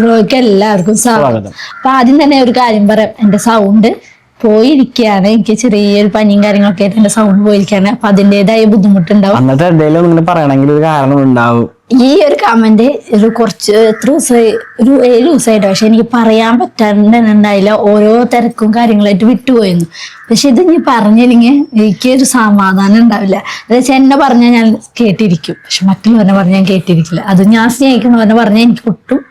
ബ്ലോഗ്ക്ക് എല്ലാവർക്കും സ്വാഗതം. അപ്പൊ ആദ്യം തന്നെ ഒരു കാര്യം പറയാം, എന്റെ സൗണ്ട് പോയിരിക്കുകയാണ്. എനിക്ക് ചെറിയൊരു പനിയും കാര്യങ്ങളൊക്കെ ആയിട്ട് എന്റെ സൗണ്ട് പോയിരിക്കുകയാണ്. അപ്പൊ അതിന്റേതായ ബുദ്ധിമുട്ടുണ്ടാവും. അന്നത്തെ എന്തെങ്കിലും പറയണമെങ്കിൽ ഒരു കാരണം ഉണ്ടാവും. ഈ ഒരു കമന്റ് ഒരു കുറച്ച് എത്ര ദിവസമായി, ഒരു 7 ദിവസമായിട്ട്, പക്ഷെ എനിക്ക് പറയാൻ പറ്റാണ്ടായില്ല. ഓരോ തിരക്കും കാര്യങ്ങളായിട്ട് വിട്ടുപോയിരുന്നു. പക്ഷെ ഇത് നീ പറഞ്ഞില്ലെങ്കിൽ എനിക്കൊരു സമാധാനം ഉണ്ടാവില്ല. എന്നുവെച്ചാൽ എന്നെ പറഞ്ഞാൽ ഞാൻ കേട്ടിരിക്കും, പക്ഷെ മറ്റുള്ളവരെ പറഞ്ഞാൽ ഞാൻ കേട്ടിരിക്കില്ല. അത് ഞാൻ സ്നേഹിക്കുന്നവരെ പറഞ്ഞാൽ എനിക്ക് ഒട്ടും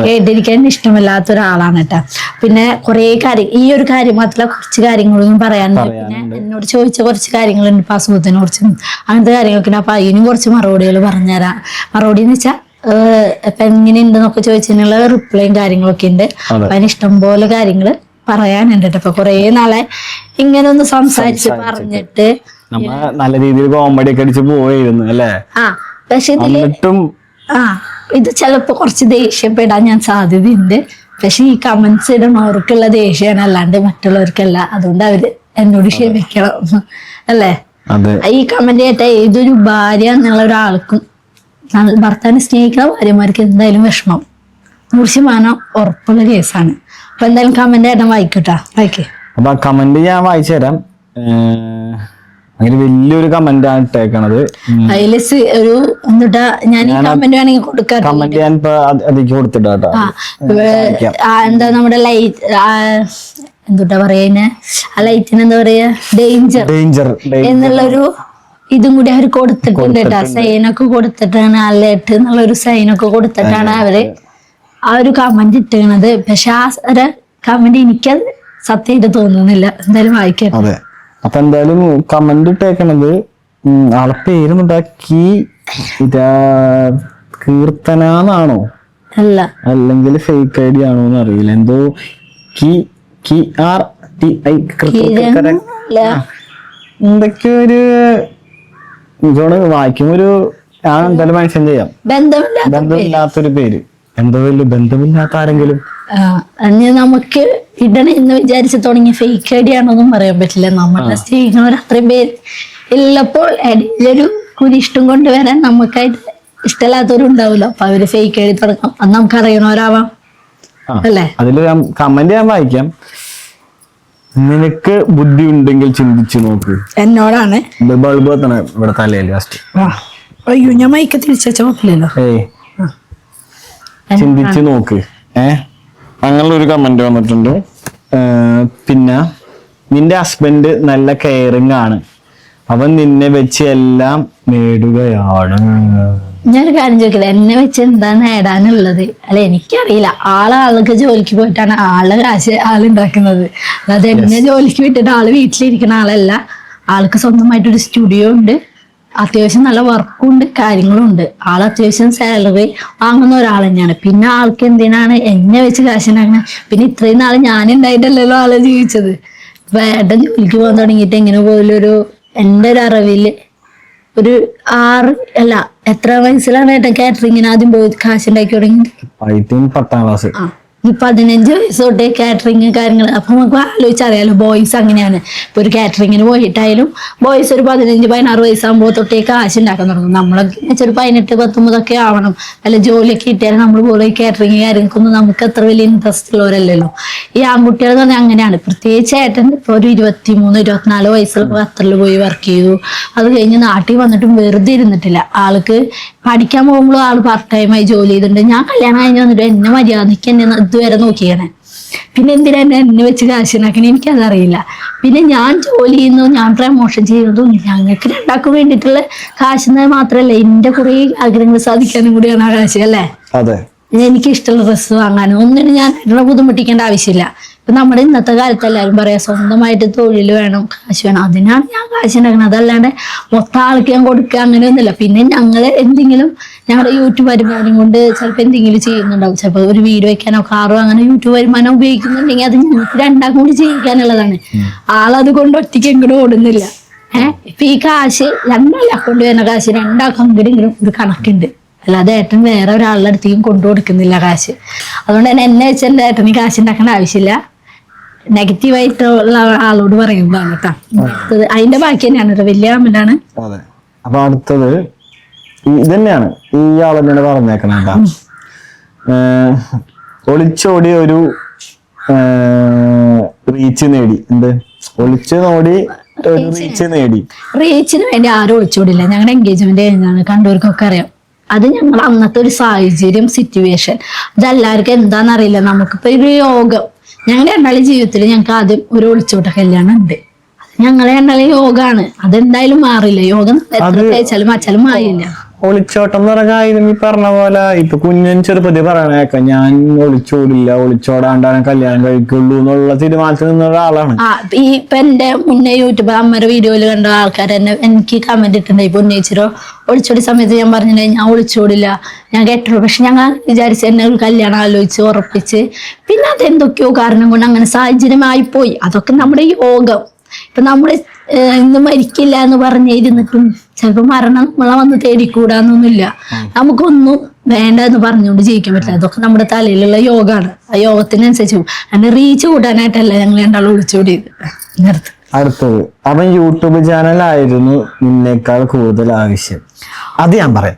കേട്ടിരിക്കാൻ ഇഷ്ടമില്ലാത്ത ഒരാളാണ് കേട്ടാ. പിന്നെ കുറെ കാര്യം, ഈ ഒരു കാര്യം മാത്രമല്ല കുറച്ച് കാര്യങ്ങളൊന്നും പറയാനുണ്ട്. പിന്നെ എന്നോട് ചോദിച്ച കുറച്ച് കാര്യങ്ങളുണ്ട്, ഇപ്പൊ അസുഖത്തിനെ കുറിച്ചും അങ്ങനത്തെ കാര്യങ്ങളൊക്കെ. അപ്പൊ അതിനും കുറച്ച് മറുപടികൾ പറഞ്ഞുതരാം. മറുപടി എന്ന് വെച്ചാൽ ഇപ്പൊ എങ്ങനെയുണ്ടെന്നൊക്കെ ചോദിച്ചതിനുള്ള റിപ്ലൈയും കാര്യങ്ങളൊക്കെ ഉണ്ട്. അപ്പൊ അതിന് ഇഷ്ടംപോലെ കാര്യങ്ങള് പറയാനുണ്ട്. അപ്പൊ കുറെ നാളെ ഇങ്ങനെ ഒന്ന് സംസാരിച്ച് പറഞ്ഞിട്ട് നല്ല രീതിയിൽ കോമഡി ഒക്കെ അടിച്ച് പോയിരുന്നു അല്ലേ? പക്ഷെ ഇത് ചിലപ്പോ കുറച്ച് ദേഷ്യപ്പെടാൻ ഞാൻ സാധ്യതയുണ്ട്. പക്ഷെ ഈ കമന്റ്സ് ഇടുന്നവർക്കുള്ള ദേഷ്യമാണ്, അല്ലാണ്ട് മറ്റുള്ളവർക്കല്ല. അതുകൊണ്ട് അവര് എന്നോട് ക്ഷമിക്കണം അല്ലേ? ഈ കമന്റ് കേട്ട ഏതൊരു ഭാര്യ എന്നുള്ള ഒരാൾക്കും, ഭർത്താവിനെ സ്നേഹിക്കുന്ന ഭാര്യമാർക്ക് എന്തായാലും വിഷമം 100% ഉറപ്പുള്ള കേസാണ്. അപ്പൊ എന്തായാലും കമന്റ് ഏട്ടൻ വായിക്കട്ടാ, വായിക്കേ. അപ്പൊ കമന്റ് ഞാൻ വായിച്ചു തരാം. അങ്ങനെ വലിയൊരു കമന്റ് ആണ് ഇട്ടേക്കണത്. അതില് ഒരു എന്നിട്ടാ ഞാൻ ഈ കമന്റ് വേണമെങ്കിൽ കൊടുക്കാം. കമന്റ് ഞാൻ ഇപ്പൊ അതിലേക്ക് കൊടുത്തിട്ടാ. എന്താ നമ്മുടെ ലൈറ്റ് എന്തുട്ടാ പറയുന്നേ, ആ ലൈറ്റിന് എന്താ പറയാ, ഡേഞ്ചർ എന്നുള്ളൊരു ഇതും കൂടി അവർ കൊടുത്തിട്ടുണ്ട് കേട്ടാ. സൈനൊക്കെ കൊടുത്തിട്ടാണ്, അലേർട്ട് എന്നുള്ളൊരു സൈനൊക്കെ കൊടുത്തിട്ടാണ് അവര് ആ ഒരു കമന്റ് ഇട്ടത്. പക്ഷെ ആ ഒരു കമന്റ് എനിക്കത് സത്യമായിട്ട് തോന്നുന്നില്ല. എന്തായാലും വായിക്കാം. അപ്പൊ എന്തായാലും കമന്റ് ഇട്ടേക്കണത് ആളെ പേരുണ്ടാക്കി കീർത്തനാണോ അല്ല, അല്ലെങ്കിൽ ഫേക്ക് ഐഡി ആണോ എന്ന് അറിയില്ല. എന്തോ എന്തൊക്കെ ഒരു വായിക്കുമ്പോ ഒരു എന്തായാലും മെൻഷൻ ചെയ്യാം. ബന്ധമില്ലാത്തൊരു പേര്, എന്തോ വലിയ ബന്ധമില്ലാത്ത ആരെങ്കിലും നമുക്ക് ഇടണം എന്ന് വിചാരിച്ചു തുടങ്ങിയ ഫേക്ക് ഐഡി ആണോന്നും പറയാൻ പറ്റില്ല. നമ്മളെ സ്നേഹിക്കുന്നവർ അത്രയും പേര് ഉള്ളപ്പോൾ ഒരു കുരിഷ്ടം കൊണ്ടുവരാൻ നമുക്കായിട്ട് ഇഷ്ടമില്ലാത്തവരുണ്ടാവില്ല. അപ്പൊ അവര് ഫേക്ക് ഐഡി തുടങ്ങും. അത് നമുക്ക് അറിയണവരാവാം അല്ലേ? അതില് കമന്റ് ഞാൻ വായിക്കാം. നിനക്ക് ബുദ്ധി ഉണ്ടെങ്കിൽ ചിന്തിച്ചു നോക്ക്. എന്നോടാണ് ബൾബ് തന്നെ ഇവിടെ തലയിൽ ലാസ്റ്റ്. അയ്യോ, ഞാൻ മൈക്ക് തിരിച്ചു നോക്കില്ലല്ലോ. ചിന്തിച്ചു നോക്ക്. അങ്ങനെയുള്ള ഒരു കമന്റ് വന്നിട്ടുണ്ട്. പിന്നെ നിന്റെ ഹസ്ബൻഡ് നല്ല കെയറിങ് ആണ്, അവൻ നിന്നെ വെച്ച് എല്ലാം നേടുകയാണ്. ഞാനൊരു കാര്യം ചോദിക്കില്ല, എന്നെ വെച്ച് എന്താ നേടാനുള്ളത്? അല്ല, എനിക്കറിയില്ല. ആൾക്ക് ജോലിക്ക് പോയിട്ടാണ് കാശ് ആളുണ്ടാക്കുന്നത്. അല്ലാതെ എന്നെ ജോലിക്ക് വിട്ടിട്ട് ആള് വീട്ടിലിരിക്കുന്ന ആളല്ല. ആൾക്ക് സ്വന്തമായിട്ടൊരു സ്റ്റുഡിയോ ഉണ്ട്, അത്യാവശ്യം നല്ല വർക്കും ഉണ്ട്, കാര്യങ്ങളും ഉണ്ട്. ആൾ അത്യാവശ്യം സാലറി വാങ്ങുന്ന ഒരാൾ തന്നെയാണ്. പിന്നെ ആൾക്ക് എന്തിനാണ് എന്നെ വെച്ച് കാശുണ്ടാക്കുന്നത്? പിന്നെ ഇത്രയും നാള് ഞാനുണ്ടായിട്ടല്ലല്ലോ ആള് ജീവിച്ചത്. ഇപ്പൊ ഏട്ടൻ ജോലിക്ക് പോകാൻ തുടങ്ങിയിട്ട് എങ്ങനെ പോലും എന്റെ ഒരു അറിവില് ഒരു 8 വയസ്സിലാണ് ഏട്ടൻ കാറ്ററിങ്ങിന് ആദ്യം പോയി കാശുണ്ടാക്കി തുടങ്ങിയത്. 10ാം ക്ലാസ്. ഈ 15 വയസ്സ് തൊട്ടേ കാറ്ററിങ് കാര്യങ്ങൾ. അപ്പൊ നമുക്ക് ആലോചിച്ചറിയാലോ, ബോയ്സ് അങ്ങനെയാണ്. ഇപ്പൊ ഒരു കാറ്ററിങ്ങിന് പോയിട്ടായാലും ബോയ്സ് ഒരു 15-16 വയസ്സാകുമ്പോൾ തൊട്ടേ കാശ് ഉണ്ടാക്കാൻ തുടങ്ങും. നമ്മളൊക്കെ ഒരു 18-19 ആവണം, അല്ല ജോലിയൊക്കെ കിട്ടിയാലും നമ്മൾ പോലെ കാറ്ററിങ് കാര്യങ്ങൾക്കൊന്നും നമുക്ക് അത്ര വലിയ ഇൻട്രസ്റ്റ് ഉള്ളവരല്ലല്ലോ. ഈ ആൺകുട്ടികൾ എന്ന് പറഞ്ഞാൽ അങ്ങനെയാണ്. പ്രത്യേകിച്ച് ഏട്ടൻ ഇപ്പൊ ഒരു 23-24 വയസ്സിൽ ഖത്തറിൽ പോയി വർക്ക് ചെയ്തു. അത് കഴിഞ്ഞ് നാട്ടിൽ വന്നിട്ടും വെറുതെ ഇരുന്നിട്ടില്ല. ആൾക്ക് പഠിക്കാൻ പോകുമ്പോഴും ആള് പാർട്ട് ടൈമായി ജോലി ചെയ്തിട്ടുണ്ട്. ഞാൻ കല്യാണം കഴിഞ്ഞ് വന്നിട്ട് എന്നെ മര്യാദയ്ക്ക് എന്നെ ഇതുവരെ നോക്കിയാണ്. പിന്നെ എന്തിനാ എന്നെ വെച്ച് കാശുണ്ടാക്കണേ എനിക്കതറിയില്ല. പിന്നെ ഞാൻ ജോലി ചെയ്യുന്നു, ഞാൻ പ്രമോഷൻ ചെയ്യുന്നതും ഞങ്ങൾക്ക് രണ്ടാക്കും വേണ്ടിയിട്ടുള്ള കാശ് മാത്രമല്ല, എന്റെ കുറെ ആഗ്രഹങ്ങൾ സാധിക്കാനും കൂടിയാണ് ആ കാശ് അല്ലേ? എനിക്ക് ഇഷ്ടമുള്ള ഡ്രസ്സ് വാങ്ങാനും ഒന്നിനും ഞാൻ ബുദ്ധിമുട്ടിക്കേണ്ട ആവശ്യമില്ല. ഇപ്പൊ നമ്മുടെ ഇന്നത്തെ കാലത്ത് എല്ലാവരും പറയാം സ്വന്തമായിട്ട് തൊഴിൽ വേണം, കാശ് വേണം. അതിനാണ് ഞാൻ കാശ് ഉണ്ടാക്കുന്നത്. അതല്ലാണ്ട് മൊത്തം ആൾക്ക് ഞാൻ കൊടുക്കുക അങ്ങനെയൊന്നുമില്ല. പിന്നെ ഞങ്ങള് എന്തെങ്കിലും ഞങ്ങളുടെ യൂട്യൂബ് വരുമാനം കൊണ്ട് ചിലപ്പോൾ എന്തെങ്കിലും ചെയ്യുന്നുണ്ടാവും. ചിലപ്പോൾ ഒരു വീട് വെക്കാനോ കാറോ അങ്ങനെ യൂട്യൂബ് വരുമാനം ഉപയോഗിക്കുന്നുണ്ടെങ്കിൽ അത് ഞങ്ങൾക്ക് രണ്ടാക്കും കൂടി ചെയ്യിക്കാനുള്ളതാണ്. ആളത് കൊണ്ട് ഒറ്റയ്ക്ക് എങ്ങോട്ടും ഓടുന്നില്ല. ഇപ്പൊ ഈ കാശ് 2 അക്കൗണ്ട് വരുന്ന കാശ് 2 അക്കൗണ്ടിലും ഒരു കണക്കുണ്ട്. അല്ലാതെ ഏട്ടൻ വേറെ ഒരാളുടെ അടുത്തേക്കും കൊണ്ടു കൊടുക്കുന്നില്ല കാശ്. അതുകൊണ്ട് തന്നെ എന്നെ വെച്ച് എന്റെ ഏട്ടന് കാശ് ഉണ്ടാക്കേണ്ട ആവശ്യമില്ല. നെഗറ്റീവായിട്ടുള്ള ആളോട് പറയുന്നതാണ് കേട്ടോ. അതിന്റെ ബാക്കി തന്നെയാണ്, വലിയ കമന്റാണ്. അപ്പൊ അടുത്തത് ഇതന്നെയാണ്, ഈ ആൾ തന്നെയാണ് പറഞ്ഞേക്കണ. ഒളിച്ചോടി ഒരു റീച്ച് നേടി. എന്ത് ഒളിച്ചോടി ഒരു റീച്ച് നേടി? റീച്ചിന് വേണ്ടി ആരും ഒളിച്ചോടില്ല. ഞങ്ങളുടെ എൻഗേജ്മെന്റ് കഴിഞ്ഞാണ്, കണ്ടവർക്കൊക്കെ അറിയാം. അത് ഞങ്ങൾ അന്നത്തെ ഒരു സാഹചര്യം, സിറ്റുവേഷൻ, അതെല്ലാവർക്കും എന്താണെന്നറിയില്ല. നമുക്കിപ്പോ ഒരു യോഗം, ഞങ്ങളുടെ രണ്ടാളും ജീവിതത്തിൽ ഞങ്ങൾക്ക് ആദ്യം ഒരു ഒളിച്ചോട്ട കല്യാണം ഉണ്ട്. ഞങ്ങളെ രണ്ടാളും യോഗമാണ്, അതെന്തായാലും മാറില്ല. യോഗം എത്ര തേച്ചാലും മാച്ചാലും മാറിയില്ല. ഒളിച്ചോട്ടം എന്ന് പറഞ്ഞ കാര്യം ഈ പറഞ്ഞ പോലെ ഇപ്പൊ കുഞ്ഞൻ ചെറുപ്പത്തിൽ പറയണേക്ക, ഞാൻ ഒളിച്ചോടില്ല, ഒളിച്ചോടാണ്ടാണ് കല്യാണം കഴിക്കുള്ളൂ എന്നുള്ള തീരുമാനത്തിൽ നിന്ന ഒരാളാണ്. ഈ ഇപ്പൊ എന്റെ മുന്നേ യൂട്യൂബ് അമ്മയുടെ വീഡിയോയിൽ കണ്ട ആൾക്കാർ തന്നെ എനിക്ക് കമന്റ് ഇട്ടുണ്ടായി. ഇപ്പൊ ഉന്നയിച്ചോ ഒളിച്ചോടി സമയത്ത് ഞാൻ പറഞ്ഞില്ലേ ഞാൻ ഒളിച്ചോടില്ല, ഞാൻ കേട്ടുള്ളൂ. പക്ഷെ ഞങ്ങൾ വിചാരിച്ച് എന്നെ ഒരു കല്യാണം ആലോചിച്ച് ഉറപ്പിച്ച്, പിന്നെ അതെന്തൊക്കെയോ കാരണം കൊണ്ട് അങ്ങനെ സാഹചര്യമായി പോയി. അതൊക്കെ നമ്മുടെ യോഗം. ഇപ്പൊ നമ്മള് ഇന്ന് മരിക്കില്ല എന്ന് പറഞ്ഞിരുന്നിട്ടും ചിലപ്പോ മരണം നമ്മളെ വന്ന് തേടിക്കൂടാന്നൊന്നുമില്ല. നമുക്കൊന്നും വേണ്ട എന്ന് പറഞ്ഞുകൊണ്ട് ജീവിക്കാൻ പറ്റില്ല. അതൊക്കെ നമ്മുടെ തലയിലുള്ള യോഗമാണ്. ആ യോഗത്തിനനുസരിച്ച് അതിന്റെ റീച്ച് കൂട്ടാനായിട്ടല്ല ഞങ്ങൾ രണ്ടാളും ഒളിച്ചോടിയത്. അടുത്തത്, അവൻ യൂട്യൂബ് ചാനലായിരുന്നു നിന്നേക്കാൾ കൂടുതൽ ആവശ്യം. അത് ഞാൻ പറയാം.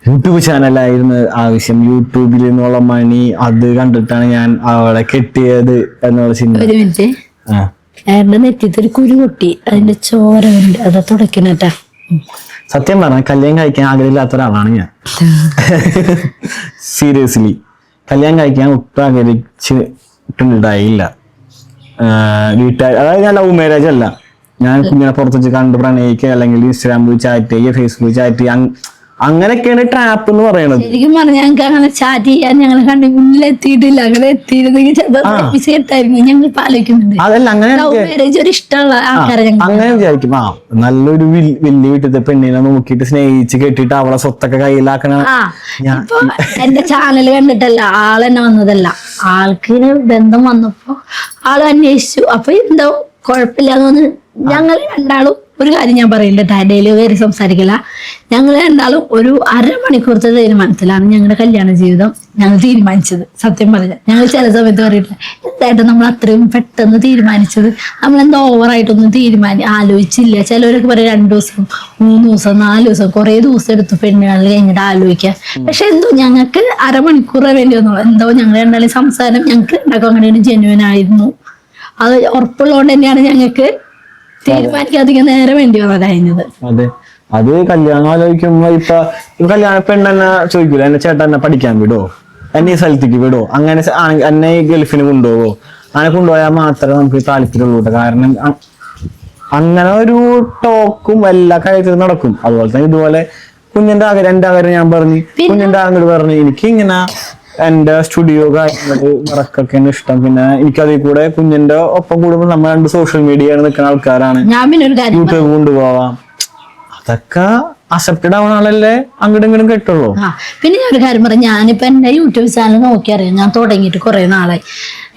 യൂട്യൂബ് ചാനലായിരുന്നു ആവശ്യം. യൂട്യൂബിൽ നിന്നുള്ള മണി അത് കണ്ടിട്ടാണ് ഞാൻ അവളെ കെട്ടിയത് എന്നുള്ള ചിന്ത. ഒരു മിനിറ്റ്, എന്റെ നെറ്റിത്തൊരു കുരു പൊട്ടി, അതിന്റെ ചോര ഉണ്ട്, അതാ തുടക്കണട്ടാ. സത്യം പറഞ്ഞാൽ കല്യാണം കഴിക്കാൻ ആഗ്രഹമില്ലാത്ത ഒരാളാണ് ഞാൻ. സീരിയസ്ലി കല്യാണം കഴിക്കാൻ ഒട്ടും ആഗ്രഹിച്ചിട്ടുണ്ടായില്ല. വീട്ടുകാർ, അതായത് ഞാൻ ലവ് മാരേജ് അല്ല. ഞാൻ കുഞ്ഞിനെ പുറത്ത് വെച്ച് കണ്ട് പ്രണയിക്കുക, അല്ലെങ്കിൽ ഇൻസ്റ്റാഗ്രാമിൽ ചാറ്റ് ചെയ്യുക, ഫേസ്ബുക്കിൽ ചാറ്റ് ചെയ്യുക, അങ്ങനെയൊക്കെയാണ് ട്രാപ്പ് എന്ന് പറയുന്നത്. ശരിക്കും പറഞ്ഞാൽ ഞങ്ങൾക്ക് അങ്ങനെ ചാറ്റ് ചെയ്യാൻ ഞങ്ങൾ കണ്ട് മുന്നിലെത്തിയിട്ടില്ല. അങ്ങനെ എത്തിയിരുന്നെങ്കിൽ ചിലപ്പോൾ ഞങ്ങൾ പാലിക്കുന്നുണ്ട്. അതല്ല, അങ്ങനെ ഒരു ഇഷ്ടമുള്ള ആൾക്കാരെ അങ്ങനെ വിചാരിക്കും. നല്ലൊരു വലിയ വീട്ടിലത്തെ പെണ്ണിനെ നോക്കിയിട്ട് സ്നേഹിച്ച് കെട്ടിയിട്ട് അവളെ സ്വത്തൊക്കെ കയ്യിലാക്കണ. ഇപ്പൊ എന്റെ ചാനൽ കണ്ടിട്ടല്ല ആളെന്നെ വന്നതല്ല, ആൾക്ക് ബന്ധം വന്നപ്പോ ആള് അന്വേഷിച്ചു. അപ്പൊ എന്തോ കുഴപ്പമില്ലാന്ന് തോന്നി. ഞങ്ങൾ രണ്ടാളും ഒരു കാര്യം ഞാൻ പറയില്ല, ഡയലി കയറി സംസാരിക്കില്ല. ഞങ്ങൾ രണ്ടാളും ഒരു അരമണിക്കൂറത്തെ തീരുമാനത്തിലാണ് ഞങ്ങളുടെ കല്യാണ ജീവിതം ഞങ്ങൾ തീരുമാനിച്ചത്. സത്യം പറഞ്ഞാൽ ഞങ്ങൾ ചില സമയത്ത് പറയില്ല, എന്തായിട്ട് നമ്മൾ അത്രയും പെട്ടെന്ന് തീരുമാനിച്ചത്, നമ്മളെന്താ ഓവറായിട്ടൊന്നും ആലോചിച്ചില്ല. ചിലവരൊക്കെ പറയും 2 ദിവസം 3 ദിവസം 4 ദിവസം കുറെ ദിവസം എടുത്തു പെണ്ണുകളിൽ കഴിഞ്ഞിട്ട് ആലോചിക്കാൻ. പക്ഷെ എന്തോ ഞങ്ങൾക്ക് അരമണിക്കൂറേ വേണ്ടി വന്നുള്ളൂ. എന്തോ ഞങ്ങൾ രണ്ടാളും സംസാരം ഞങ്ങൾക്ക് ഉണ്ടാക്കും അങ്ങനെയാണ് ജെന്യുവൻ ആയിരുന്നു. അത് ഉറപ്പുള്ളതുകൊണ്ട് തന്നെയാണ് ഞങ്ങൾക്ക് തീരുമാനിക്കാധികം നേരം വേണ്ടി വന്നതായിരുന്നത്. അതെ, അത് കല്യാണം ആലോചിക്കുമ്പോ ഇപ്പൊ കല്യാണ പെണ്ണെന്നെ ചോദിക്കൂല, എന്നെ ചേട്ടൻ എന്നെ പഠിക്കാൻ വിടോ, എന്നെ ഈ സ്ഥലത്തേക്ക് വിടോ, അങ്ങനെ എന്നെ ഈ ഗൾഫിന് കൊണ്ടുപോകോ, അങ്ങനെ കൊണ്ടുപോയാൽ മാത്രമേ നമുക്ക് താല്പര്യമുള്ളൂ. കാരണം അങ്ങനെ ഒരു ടോക്കും എല്ലാ കാര്യത്തിലും നടക്കും. അതുപോലെ തന്നെ ഇതുപോലെ കുഞ്ഞിന്റെ ആഗ്രഹം, എന്റെ ആഗ്രഹം ഞാൻ പറഞ്ഞു, കുഞ്ഞിന്റെ ആഗ്രഹം പറഞ്ഞു, എനിക്ക് ഇങ്ങനെ എന്റെ സ്റ്റുഡിയോ കാര്യങ്ങള് വർക്കൊക്കെയാണ് ഇഷ്ടം. പിന്നെ എനിക്കതിൽ കൂടെ കുഞ്ഞിന്റെ ഒപ്പം കൂടുമ്പോൾ നമ്മൾ 2 സോഷ്യൽ മീഡിയയിൽ നിൽക്കുന്ന ആൾക്കാരാണ്. യൂട്യൂബ് കൊണ്ടുപോവാം, അതൊക്കെ അക്സെപ്റ്റഡ് ആവുന്ന ആളല്ലേ അങ്ങോട്ടും ഇങ്ങോട്ടും കിട്ടുള്ളൂ. പിന്നെ ഞാൻ ഒരു കാര്യം പറയാം, ഞാനിപ്പോ എന്റെ യൂട്യൂബ് ചാനൽ നോക്കി അറിയാം. ഞാൻ തുടങ്ങിയിട്ട് കുറെ നാളായി.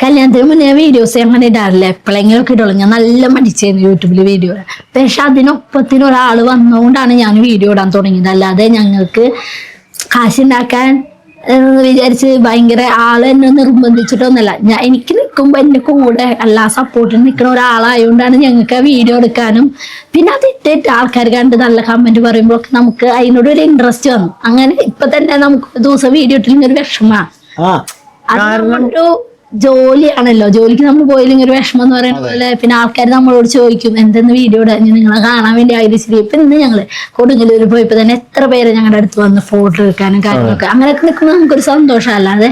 കല്യാണത്തിന് മുന്നേ വീഡിയോസ് അങ്ങനെ ഇടാറില്ല, എപ്പോഴെങ്കിലും ഒക്കെ ഇടുള്ളൂ. ഞാൻ നല്ല മടിച്ചായിരുന്നു യൂട്യൂബില് വീഡിയോ. പക്ഷെ അതിനൊപ്പത്തിന് ഒരാൾ വന്നുകൊണ്ടാണ് ഞാൻ വീഡിയോ ഇടാൻ തുടങ്ങിയത്. അല്ലാതെ ഞങ്ങൾക്ക് കാശുണ്ടാക്കാൻ എന്ന് വിചാരിച്ച് ഭയങ്കര ആള് എന്നെ നിർബന്ധിച്ചിട്ടൊന്നുമല്ല. എനിക്ക് നിൽക്കുമ്പോ എന്റെ കൂടെ എല്ലാ സപ്പോർട്ടിന് നിൽക്കുന്ന ഒരാളായതുകൊണ്ടാണ് ഞങ്ങൾക്ക് ആ വീഡിയോ എടുക്കാനും, പിന്നെ അത് ഇട്ടിട്ട് ആൾക്കാർ കണ്ട് നല്ല കമന്റ് പറയുമ്പോൾ നമുക്ക് അതിനോട് ഒരു ഇൻട്രസ്റ്റ് വന്നു. അങ്ങനെ ഇപ്പൊ തന്നെ നമുക്ക് ദിവസം വീഡിയോ ഇട്ടില്ലെങ്കിൽ ഒരു വിഷമാണ്. ഒരു ജോലിയാണല്ലോ, ജോലിക്ക് നമ്മൾ പോയില്ലെങ്കിൽ ഒരു വിഷമം എന്ന് പറയുന്ന പോലെ. പിന്നെ ആൾക്കാർ നമ്മളോട് ചോദിക്കും എന്തെന്ന് വീഡിയോ ഇടാൻ, നിങ്ങളെ കാണാൻ വേണ്ടി ആയിരിക്കും. ഇപ്പൊ ഇന്ന് ഞങ്ങള് കൊടുങ്ങല്ലൂർ പോയപ്പോ തന്നെ എത്ര പേര് ഞങ്ങളുടെ അടുത്ത് വന്ന് ഫോട്ടോ എടുക്കാനും കാര്യങ്ങളൊക്കെ. അങ്ങനെയൊക്കെ നിൽക്കുമ്പോൾ നമുക്കൊരു സന്തോഷം. അല്ലാതെ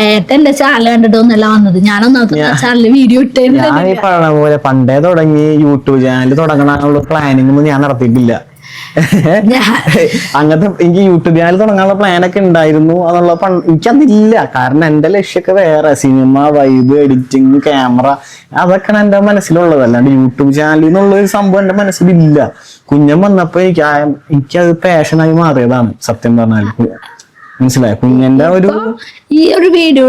ഏട്ടന്റെ ചാനൽ കണ്ടിട്ടൊന്നല്ല വന്നത്. ഞാനൊന്നാമത്തെ ചാനലിൽ വീഡിയോ ഇട്ടേപോലെ പണ്ടേ തുടങ്ങി യൂട്യൂബ് ചാനൽ തുടങ്ങാനുള്ള പ്ലാനിങ് ഒന്നും ഞാൻ നടത്തിയിട്ടില്ല. അങ്ങനത്തെ എനിക്ക് യൂട്യൂബ് ചാനൽ തുടങ്ങാനുള്ള പ്ലാനൊക്കെ ഉണ്ടായിരുന്നു എന്നുള്ള എനിക്കതില്ല. കാരണം എന്റെ ലക്ഷ്യമൊക്കെ വേറെ, സിനിമ, വൈബ്, എഡിറ്റിങ്, ക്യാമറ, അതൊക്കെയാണ് എന്റെ മനസ്സിലുള്ളത്. അല്ലാണ്ട് യൂട്യൂബ് ചാനൽ എന്നുള്ള ഒരു സംഭവം എന്റെ മനസ്സിലില്ല. കുഞ്ഞൻ വന്നപ്പോ എനിക്കത് പാഷനായി മാറിയതാണ് സത്യം പറഞ്ഞാൽ. മനസ്സിലായോ? കുഞ്ഞന്റെ ഈ ഒരു വീഡിയോ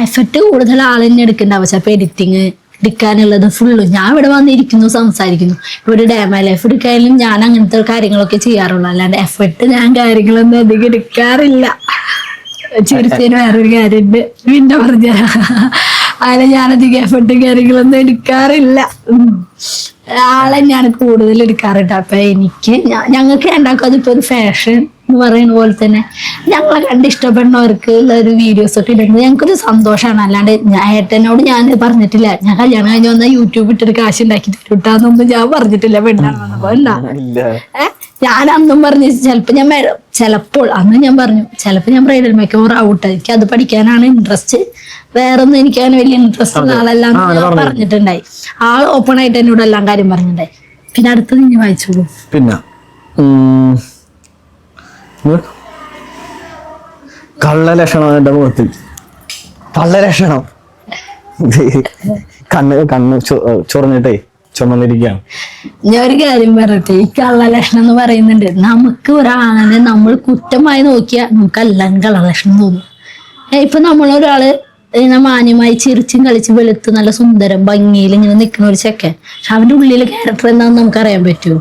എഫക്ട് കൂടുതൽ ആളെന്നെ എടുക്കേണ്ട ആവശ്യം. അപ്പൊ എഡിറ്റിങ് എടുക്കാനുള്ളത് ഫുള്ള് ഞാൻ ഇവിടെ വന്നിരിക്കുന്നു, സംസാരിക്കുന്നു. ഇപ്പൊ ഒരു ഡാമ ലൈഫ് എടുക്കാനും ഞാൻ അങ്ങനത്തെ കാര്യങ്ങളൊക്കെ ചെയ്യാറുള്ളൂ. അല്ലാണ്ട് എഫർട്ട് ഞാൻ കാര്യങ്ങളൊന്നും അധികം എടുക്കാറില്ല. ചിരിച്ചതിന് വേറൊരു കാര്യമുണ്ട്, പിന്നെ പറഞ്ഞ അങ്ങനെ ഞാനധികം എഫർട്ടും കാര്യങ്ങളൊന്നും എടുക്കാറില്ല. ആളെന്നെയാണ് കൂടുതൽ എടുക്കാറുണ്ട്. അപ്പൊ ഞങ്ങൾക്ക് രണ്ടാക്കും അതിപ്പോ ഒരു ഫാഷൻ എന്ന് പറയുന്ന പോലെ തന്നെ ഞങ്ങളെ കണ്ട് ഇഷ്ടപ്പെടുന്നവർക്ക് ഉള്ള ഒരു വീഡിയോസ് ഒക്കെ ഇടുന്നത് ഞങ്ങൾക്കൊരു സന്തോഷമാണ്. അല്ലാണ്ട് ഏട്ടനോട് ഞാൻ പറഞ്ഞിട്ടില്ല ഞാൻ കല്യാണം കഴിഞ്ഞ് വന്നാൽ യൂട്യൂബ് ഇട്ടിട്ട് കാശ് ഉണ്ടാക്കി തരൂട്ടാന്നൊന്നും ഞാൻ പറഞ്ഞിട്ടില്ല. പെണ്ണാണ് വന്നപ്പോ ഉണ്ടാ ഞാൻ അന്നും പറഞ്ഞു ചിലപ്പോൾ അന്ന് ഞാൻ പറഞ്ഞു ചിലപ്പോൾ ഞാൻ ബ്രൈഡൽ മേക്ക് ഓവർ ഔട്ട്, എനിക്ക് അത് പഠിക്കാനാണ് ഇൻട്രസ്റ്റ്, വേറൊന്നും എനിക്ക് അങ്ങനെ വലിയ ഇൻട്രസ്റ്റ് ഉള്ള ആളെല്ലാം പറഞ്ഞിട്ടുണ്ടായി. ആൾ ഓപ്പൺ ആയിട്ട് എന്നോട് എല്ലാം കാര്യം പറഞ്ഞിട്ടുണ്ടായി. പിന്നെ അടുത്തത് ഇനി വായിച്ചോളൂ. പിന്നെ കള്ള ലക്ഷണം എന്റെ മുഖത്ത്, കള്ള ലക്ഷണം, കണ്ണ് ചൊറഞ്ഞിട്ടേ ചുമന്നിരിക്കുകയാണ്. ഞാൻ ഒരു കാര്യം പറയട്ടെ, ഈ കള്ള ലക്ഷണം എന്ന് പറയുന്നുണ്ട്. നമുക്ക് ഒരാളെ നമ്മൾ കുറ്റമായി നോക്കിയാൽ നമുക്കെല്ലാം കള്ള ലക്ഷണം തോന്നും. ഇപ്പൊ നമ്മളൊരാള് മാന്യമായി ചിരിച്ചും കളിച്ച് വെളുത്ത് നല്ല സുന്ദരം ഭംഗിയിൽ ഇങ്ങനെ നിൽക്കുന്ന ഒരു ചെക്കൻ, പക്ഷെ അവന്റെ ഉള്ളിലെ ക്യാരക്ടർ എന്താണെന്ന് നമുക്ക് അറിയാൻ പറ്റുമോ?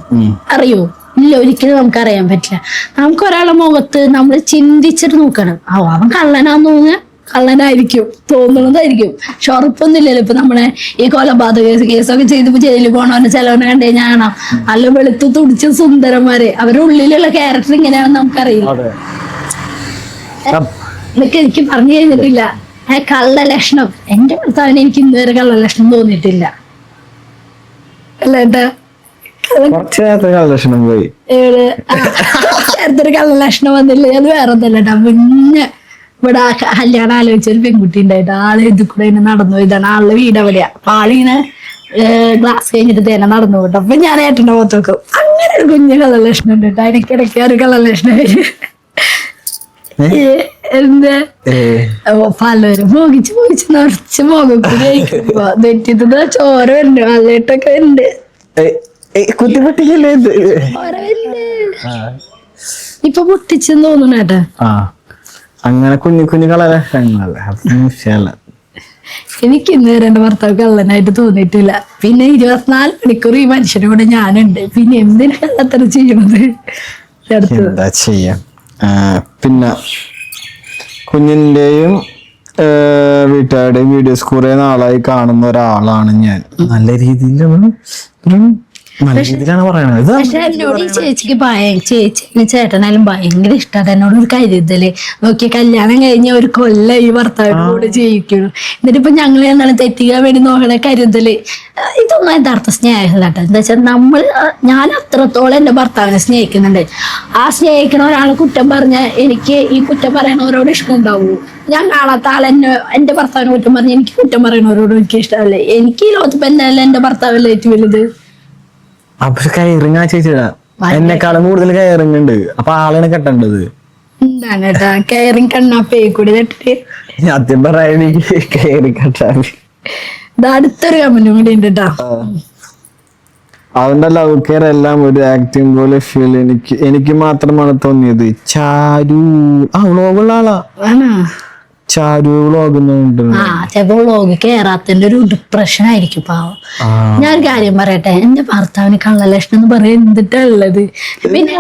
അറിയോ? ഇല്ല, ഒരിക്കലും നമുക്ക് അറിയാൻ പറ്റില്ല. നമുക്ക് ഒരാളെ മുഖത്ത് നമ്മൾ ചിന്തിച്ചിട്ട് നോക്കണം. അവൻ കള്ളനാന്ന് തോന്നുക കള്ളനായിരിക്കും, തോന്നുന്നതായിരിക്കും, പക്ഷെ ഉറപ്പൊന്നുമില്ലല്ലോ. ഇപ്പൊ നമ്മളെ ഈ കൊലപാതക കേസൊക്കെ ചെയ്തിപ്പോ ജയിലിൽ പോകണവന്റെ ചിലവനെ കണ്ടു കഴിഞ്ഞാൽ കാണാം നല്ല വെളുത്ത് തുടിച്ച സുന്ദരന്മാരെ, അവരുടെ ഉള്ളിലുള്ള ക്യാരക്ടർ ഇങ്ങനെയാണെന്ന് നമുക്കറിയില്ല. എനിക്ക് പറഞ്ഞു കഴിഞ്ഞിട്ടില്ല കള്ള ലക്ഷണം. എന്റെ ഭർത്താവിന് എനിക്ക് ഇന്നുവരെ കള്ള ലക്ഷണം തോന്നിയിട്ടില്ല. അല്ല എന്താ ചേർത്തൊരു കള്ള ലക്ഷണം വന്നില്ല. അത് വേറെ ഒന്നല്ല കേട്ടോ. പിന്നെ ഇവിടെ കല്യാണം ആലോചിച്ച ഒരു പെൺകുട്ടി ഉണ്ടായിട്ട് ആള് ഇത് കൂടെ ഇങ്ങനെ നടന്നു പോയതാണ്. ആളുടെ വീട് അവിടെയാ. അപ്പൊ ആളിങ്ങനെ ഗ്ലാസ് കഴിഞ്ഞിട്ട് തന്നെ നടന്നു പോട്ടോ. അപ്പൊ ഞാൻ ഏട്ടന്റെ മുഖത്ത് വെക്കും. അങ്ങനെ ഒരു കുഞ്ഞു കള്ള ലക്ഷണം ഉണ്ട് കേട്ടോ. അതിനിക്കിടയ്ക്ക് ഒരു കള്ള ലക്ഷണം വരും. എന്താ പലരും മോഹിച്ച് മോഹിച്ച് നിറച്ച് മുഖം നെറ്റിന്ന് ചോര വരുന്നുണ്ട്, വല്ലയിട്ടൊക്കെ ഉണ്ട്. ഇപ്പൊ പൊട്ടിച്ചെന്ന് തോന്നുന്നു ഏട്ടാ. അങ്ങനെ കുഞ്ഞു കുഞ്ഞു കളർ എനിക്ക് ഇന്നുവരെ എന്റെ ഭർത്താവ് കള്ളനായിട്ട് തോന്നിയിട്ടില്ല. പിന്നെ 24 മണിക്കൂർ ഈ മനുഷ്യന്റെ കൂടെ ഞാനുണ്ട്. പിന്നെ എന്തിനാ കള്ളത്തരം ചെയ്യണത്? എന്താ ചെയ്യാം. പിന്നെ കുഞ്ഞിന്റെയും വീട്ടുകാരുടെയും വീഡിയോസ് കുറെ നാളായി കാണുന്ന ഒരാളാണ് ഞാൻ. നല്ല രീതിയിലാണ് പറയണത്. പക്ഷെ എന്നോട് ഈ ചേച്ചിക്ക് ചേച്ചി ചേട്ടനായാലും ഭയങ്കര ഇഷ്ടമാണ്. എന്നോട് ഒരു കരുതല് നോക്കിയ കല്യാണം കഴിഞ്ഞ ഒരു കൊല്ലം ഈ ഭർത്താവിന്റെ കൂടെ ജീവിക്കുന്നു. എന്നിട്ടിപ്പൊ ഞങ്ങൾ എന്താണ് തെറ്റിക്കാൻ വേണ്ടി നോക്കണ കരുതല്. ഇതൊന്നും യഥാർത്ഥ സ്നേഹമല്ല കേട്ടോ. എന്താ വെച്ചാൽ ഞാൻ അത്രത്തോളം എന്റെ ഭർത്താവിനെ സ്നേഹിക്കുന്നുണ്ട്. ആ സ്നേഹിക്കണ ഒരാളെ കുറ്റം പറഞ്ഞ എനിക്ക് ഈ കുറ്റം പറയണവരോട് ഇഷ്ടം ഉണ്ടാവൂ? ഞാൻ കാണാത്ത എന്റെ ഭർത്താവിനെ കുറ്റം പറഞ്ഞ എനിക്ക് കുറ്റം പറയണവരോട് എനിക്ക് ഇഷ്ടമല്ലേ? എനിക്ക് ഈ ലോകത്ത് എന്നല്ല എന്റെ ഭർത്താവല്ലേ ഏറ്റവും വലുത്. അപ്പൊ കയറിങ് ആ ചേച്ചിടാ എന്നെക്കാളും കൂടുതൽ കയറിങ് ഉണ്ട്. അപ്പൊ ആളാണ് കെട്ടേണ്ടത്. എന്താണ് കേട്ടാ കയറിങ് കണ്ണാപ്പേ കൂടി തട്ടിട്ട് സത്യം പറയാൻ കയറി കെട്ടാൻ. അടുത്തൊരു കമന്റും കൂടി ഉണ്ട് കേട്ടോ. അവന്റെ ലവ് കെയർ എല്ലാം ഒരു ആക്ടിങ് പോലെ ഫീൽ എനിക്ക് മാത്രമാണ് തോന്നിയത്. ചാരു വ്ളോഗുള്ള ആളാ. ചാരു വ്ളോഗുന്നുണ്ട്. ചിലപ്പോ വ്ളോഗ് കേറാത്തതിന്റെ ഒരു ഡിപ്രഷൻ ആയിരിക്കും പാവം. ഞാനൊരു കാര്യം പറയട്ടെ, എന്റെ ഭർത്താവിന് കള്ളലക്ഷണം എന്ന് പറയാൻ എന്തിട്ടുള്ളത്? പിന്നെ